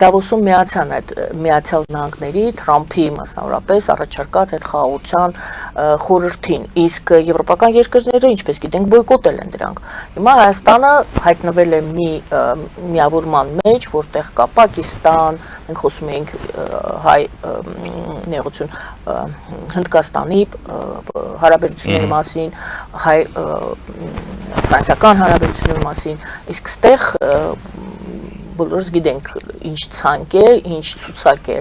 Դավոսում միացան այդ Միացյալ Նահանգների Թրամփի մասնավորապես առաջարկած այդ խաղաղության խորհրդին, իսկ եվրոպական երկրները, ինչպես գիտենք, բոյկոտել են դրանք։ Հիմա Հայաստանը հայտնվել է մի միավորման մեջ, որտեղ կա Պակիստան, մենք խոսում ենք հայ ներողություն Հնդկաստանի հարաբերությունների մասին, հայ-ֆրանսիական հարաբերությունների մասին, իսկ ստեղ բոլորս գիտենք ինչ ցանկ է, ինչ ցուցակ է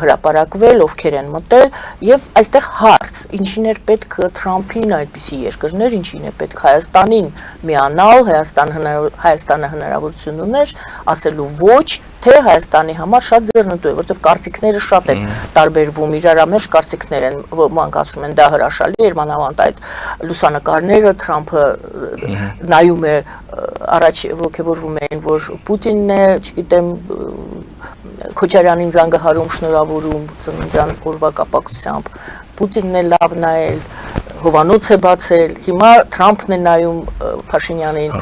հրապարակվել, ովքեր են մտել եւ այստեղ հարց, ինչին էր պետք Թրամփին այդպիսի երկրներ, ինչին է պետք Հայաստանին միանալ, Հայաստանը հնարավորություն ուներ ասելու ոչ, թե Հայաստանի համար շատ ձեռնտու է, որովհետև կարծիքները շատ են տարբերվում, իրարամերժ կարծիքներ են, ոմանք ասում են դա հրաշալի է, մանավանդ այդ լուսանկարները Թրամփը նայում է առաջ ոգևորվում էին, որ Պուտինն է, չգիտեմ, Քոչարյանին զանգահարում, շնորհավորում ծննդյան օրվա կապակցությամբ, Պուտինն է լավ նայել, հովանոց է բացել, հիմա Թրամփն է նայում Փաշինյանին,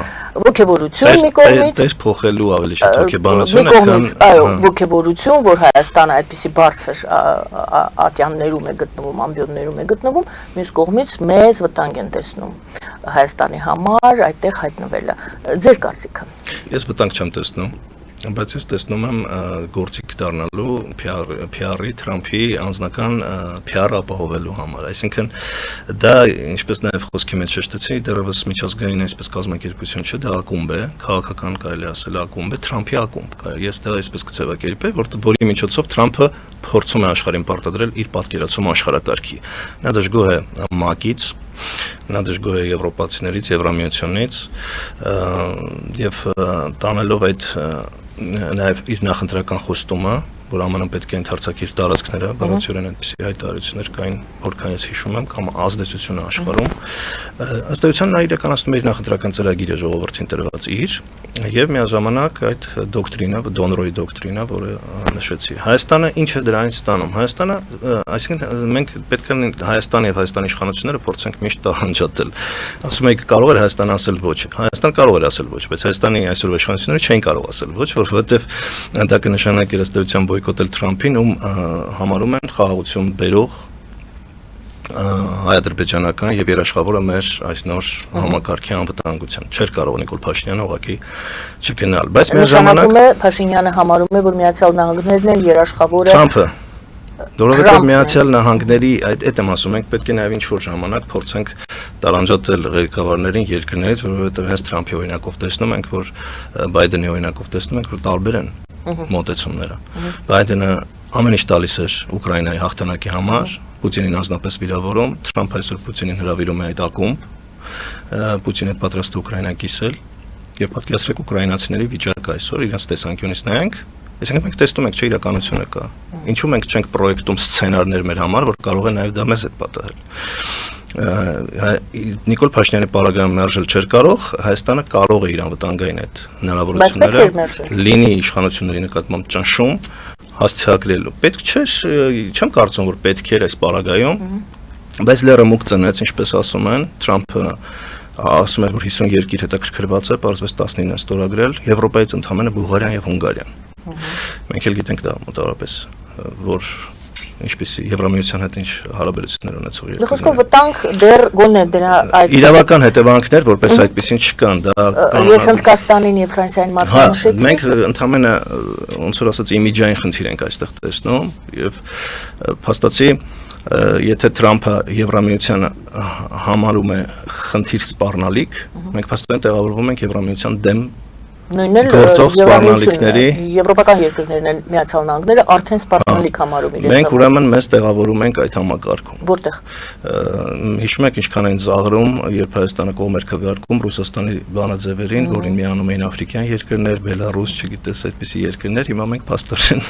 ոգևորություն մի կողմից, դեր փոխելու ավելի շատ հոգեբանություն, մի կողմից, այո, ոգևորություն, որ Հայաստանը այդպիսի բարձր ատյաններում է գտնվում, ամբիոններում է գտնվում, մյուս կողմից մեծ վտանգ են տեսնում Հայաստանի համար այդտեղ հայտնվելը։ Ձեր կարծիքը։ Ես վտանգ չեմ տեսնում, բայց ես տեսնում եմ գործիք դառնալու PR-ի Թրամփի անձնական PR-ը ապահովելու համար, այսինքն դա ինչպես նաև խոսքի մեջ շեշտեցի, դեռևս միջազգային այսպես կազմակերպություն չէ, դա ակումբ է, քաղաքական կարելի ասել ակումբ է, Թրամփի ակումբ, ես դա այսպես կձևակերպեի, որի միջոցով Թրամփը փորձում է աշխարհին պարտադրել իր պատկերացում աշխարհակարգի։ Նա դժգոհ է ՄԱԿ-ից, նա դժգոհ է եվրոպացիներից, Եվրամիությունից եւ տանելով այդ նաև իր նախընտրական խոստումը, որ ԱՄՆ-ն պետք է ընդարձակի իր տարածքները, բառացիորեն այդպիսի հայտարարություններ կային, որքան ես հիշում եմ, կամ ազդեցությունը աշխարհում։ Ըստ էության նա իրականացնում է իր նախընտրական ծրագիրը ժողովրդին տրված եւ միաժամանակ այդ դոկտրինը, Դոնրոյի դոկտրինը, որը նշեցի։ Հայաստանը ինչ է դրանից ստանում։ Հայաստանը, այսինքն մենք պետք է Հայաստանը եւ Հայաստանի իշխանությունները փորձենք միշտ տարանջատել։ Ասում եք կարող է Հայաստանը ասել ոչ։ Հայաստան կարող էր ասել ոչ, բայց Հայաստանի այսօրվա իշխանությունները չեն կարող ասել ոչ, որովհետեւ դա կնշանակի ըստ բոյկոտել Թրամփին, ում համարում են խաղաղություն բերող հայ-ադրբեջանական եւ երաշխավորը մեր այս նոր համակարգի անվտանգության։ Չէր կարող Նիկոլ Փաշինյանը ուղղակի չգնալ, բայց միաժամանակ Փաշինյանը համարում է, որ Միացյալ Նահանգներն են երաշխավորը Թրամփը, որովհետեւ Միացյալ Նահանգների այդ եմ ասում, մենք պետք է նաեւ ինչ-որ ժամանակ փորձենք տարանջատել ղեկավարներին երկրներից, որովհետեւ հենց Թրամփի օրինակով տեսնում ենք, որ Բայդենի օրինակով տեսնում ենք, որ տարբեր են մոտեցումները։ Բայդենը ամեն ինչ տալիս էր Ուկրաինայի հաղթանակի համար, Պուտինին անձնապես վիրավորում, Թրամփը այսօր Պուտինին հրավիրում է այդ ակումբ, Պուտինը պատրաստ է Ուկրաինա կիսել, եւ պատկերացրեք ուկրաինացիների վիճակը այսօր իրենց տեսանկյունից նայենք, Այսինքն մենք տեսնում ենք, չէ, իրականությունը կա։ Ինչու մենք չենք պրոյեկտում սցենարներ մեր համար, որ կարող է նաև դա մեզ հետ պատահել։ Նիկոլ Փաշինյանի պարագայում մերժել չէր կարող, Հայաստանը կարող է իր անվտանգային այդ հնարավորությունները լինի իշխանությունների նկատմամբ ճնշում հասցեակլելու։ Պետք չէր, չեմ կարծում, որ պետք էր այս պարագայում, բայց լերը մուկ ծնեց, ինչպես ասում են, Թրամփը ասում էր, որ 50 երկիր հետաքրքրված է, պարզվեց 19-ն ստորագրել, Եվրոպայից ընդամենը Բուլղարիան եւ Հունգարիան։ Մենք էլ գիտենք դա մոտավորապես, որ ինչպեսի Եվրամիության հետ ինչ հարաբերություններ ունեցող երկրներ։ Խոսքով վտանգ դեռ գոնե դրա այդ իրավական հետևանքներ, որպես այդպեսին չկան, դա ես Հնդկաստանին եւ Ֆրանսիային մատնանշեցի։ Մենք ընդամենը ոնց որ ասած իմիջային խնդիր ենք այստեղ տեսնում եւ փաստացի եթե Թրամփը Եվրամիությանը համարում է խնդիր սպառնալիք, մենք փաստորեն տեղավորվում ենք Եվրամիության դեմ նույնն էլ գործող սպառնալիքների եվրոպական երկրներն են Միացյալ Նահանգները արդեն սպառնալիք համարում իրենց։ Մենք ուրեմն մեզ տեղավորում ենք այդ համակարգում։ Որտեղ։ Հիշում եք ինչքան են զաղրում, երբ Հայաստանը կողմ էր քվեարկում Ռուսաստանի բանաձևերին, որին միանում էին աֆրիկյան երկրներ, Բելարուս, չգիտես, այդպիսի երկրներ, հիմա մենք փաստորեն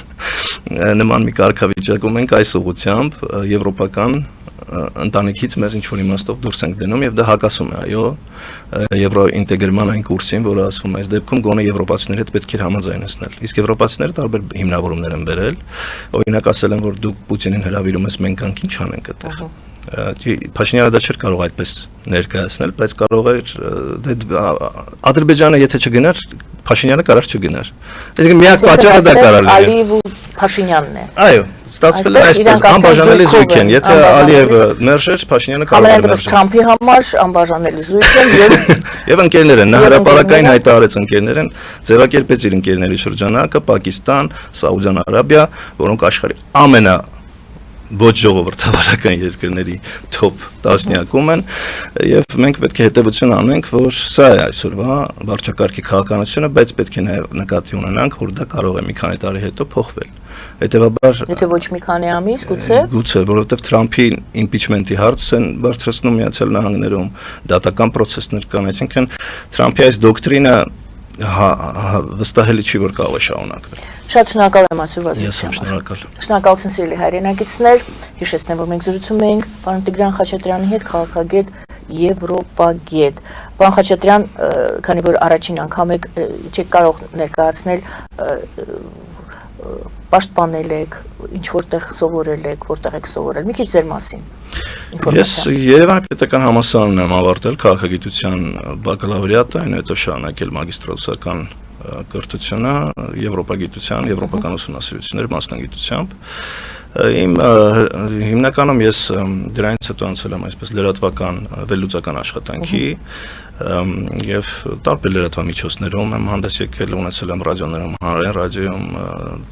նման մի կարգավիճակում ենք այս ուղղությամբ եվրոպական ընտանիքից մեզ ինչ-որ իմաստով դուրս ենք դնում եւ դա հակասում է, այո, եվրոինտեգրման այն կուրսին, որը ասվում է, այս դեպքում գոնե եվրոպացիների հետ պետք է համաձայնեցնել։ Իսկ եվրոպացիները տարբեր հիմնավորումներ են բերել, օրինակ ասել են, որ դուք Պուտինին հրավիրում ես, մենք կանք ինչ անենք այդտեղ։ Փաշինյանը դա չէր կարող այդպես ներկայացնել, բայց կարող էր Ադրբեջանը եթե չգնար, Փաշինյանը կարող չգնար։ Այսինքն միակ պատճառը դա կարող էր։ Ալիև ու Փաշինյանն է։ Այո, ստացվել է այսպես անբաժանելի զույգ են, եթե Ալիևը մերժեր, Փաշինյանը կարող էր մերժել։ Թրամփի համար անբաժանելի զույգ են եւ ընկերներ են, նա հրապարակային հայտարարեց ընկերներ են, ձևակերպեց իր ընկերների շրջանակը, Պակիստան, Սաուդյան Արաբիա, որոնք աշխարհի ամենա ոչ ժողովրդավարական երկրների top 10-ում են եւ մենք պետք է հետեւություն անենք, որ սա է այսօրվա վարչակարգի քաղաքականությունը, բայց պետք է նաեւ նկատի ունենանք, որ դա կարող է մի քանի տարի հետո փոխվել։ Հետևաբար եթե ոչ մի քանի ամիս, գուցե, որովհետեւ Թրամփի իմպիչմենտի հարցը են բարձրացնում Միացյալ Նահանգներում, դատական process-ներ կան, այսինքն Թրամփի այս դոկտրինը վստահելի չի, որ կարող է շարունակվել։ Շատ շնորհակալ եմ այսօրվա զրույցի համար։ Շնորհակալություն սիրելի հայրենակիցներ, հիշեցնեմ, որ մենք զրուցում էինք պարոն Տիգրան Խաչատրյանի հետ, քաղաքագետ, եվրոպագետ։ Պարոն Խաչատրյան, քանի որ առաջին անգամ եք չեք կարող ներկայացնել, պաշտպանել եք, ինչ որտեղ սովորել եք, որտեղ եք սովորել, մի քիչ ձեր մասին։ Ես Երևանի պետական համալսարանն եմ ավարտել քաղաքագիտության բակալավրիատը, այն հետո շարունակել մագիստրոսական կրթությունը եվրոպագիտության, եվրոպական ուսումնասիրությունների մասնագիտությամբ։ Իմ հիմնականում ես դրանից հետո անցել եմ այսպես լրատվական վերլուծական աշխատանքի եւ տարբեր լրատվամիջոցներում եմ հանդես եկել, ունեցել եմ ռադիոներում, հանրային ռադիոյում,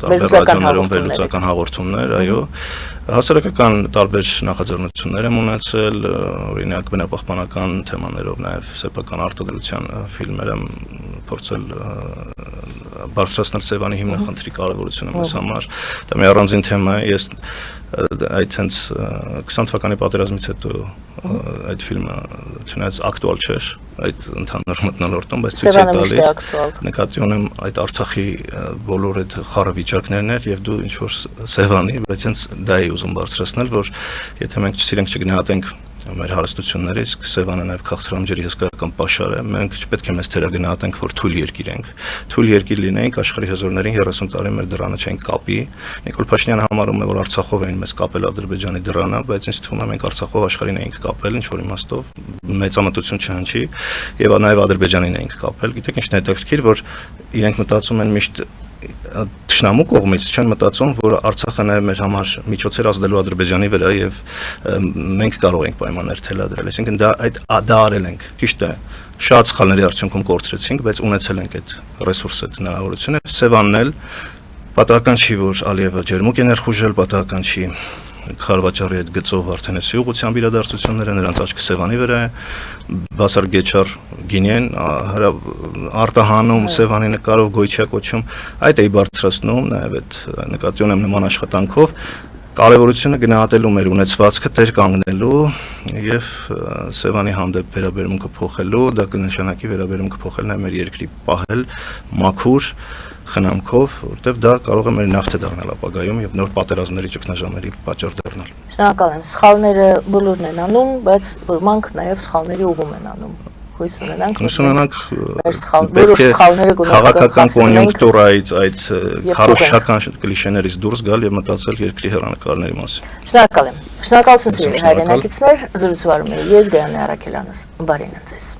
տարբեր ռադիոներում վերլուծական հաղորդումներ, այո, հասարակական տարբեր նախաձեռնություններ եմ ունեցել, օրինակ բնապահպանական թեմաներով, նաեւ սեփական արտադրության ֆիլմեր եմ փորձել բարձրացնել Սևանի հիմնախնդրի կարևորությունը մեզ համար։ Դա մի առանձին թեմա է, ես այդ հենց 20 թվականի պատերազմից հետո այդ ֆիլմը չնայած ակտուալ չէր այդ ընդհանուր մթնոլորտում, բայց ցույց է տալիս նկատի ունեմ այդ Արցախի բոլոր այդ խառը վիճակներն էր եւ դու ինչ որ Սևանի, բայց հենց դա էի ուզում բարձրացնել, որ եթե մենք չսիրենք չգնահատենք մեր հարստություններից, Սևանը նաև քաղցրամ ջրի հսկայական պաշար է, մենք չպետք է մեզ թերագնահատենք, որ թույլ երկիր ենք, թույլ երկիր լինենք, աշխարհի հզորներին 30 տարի մեր դրանը չեն կապի։ Նիկոլ Փաշինյանը համարում է, որ Արցախով էին մեզ կապել Ադրբեջանի դրանը, բայց ինձ թվում է մենք Արցախով աշխարհին էինք կապել, ինչ որ իմաստով մեծամտություն չհնչի, եւ նաև Ադրբեջանին էինք կապել։ Գիտեք ինչն է հետաքրքիր, որ իրենք մտածում են միշտ Տշնամու կողմից չեն մտածում, որ Արցախը նաև մեր համար միջոցեր ազդելու Ադրբեջանի վրա եւ մենք կարող ենք պայմաններ թելադրել, այսինքն դա արել ենք, ճիշտ է, շատ սխալների արդյունքում կորցրեցինք, բայց ունեցել ենք այդ ռեսուրսը, այդ հնարավորությունը, Սևանն էլ պատահական չի, որ Ալիևը ջերմուկ է ներխուժել, պատահական չի Խարվաճարի այդ գծով Վարդենեսի ուղղությամբ իրադարձությունները, նրանց աչքը Սևանի վրա է, Բասար Գեչար Գինեն արտահանում Սևանի նկարով գոյչա կոչում, այդ էի բարձրացնում, նաև այդ նկատի ունեմ նման աշխատանքով կարևորությունը գնահատելու մեր ունեցվածքը տեր կանգնելու եւ Սևանի հանդեպ վերաբերմունքը փոխելու, դա կնշանակի վերաբերմունքը փոխել նաև մեր երկրի պահել մաքուր խնամքով, որտեղ դա կարող է մեր նավթը դառնալ ապագայում եւ նոր պատերազմների ճգնաժամերի պատճառ դառնալ։ Շնորհակալ եմ։ Սխալները բոլորն են անում, բայց ոմանք նաև սխալների ուղում են անում։ Հույս ունենանք, որոշ սխալները քաղաքական կոնյունկտուրայից այդ քարոզչական կլիշեներից դուրս գալ եւ մտածել երկրի հեռանկարների մասին։ Շնորհակալ եմ։ Շնորհակալություն սիրելի հայրենակիցներ, զրուցվարում եմ ես Գայանե Արաքելյանս։ Բարին ձեզ։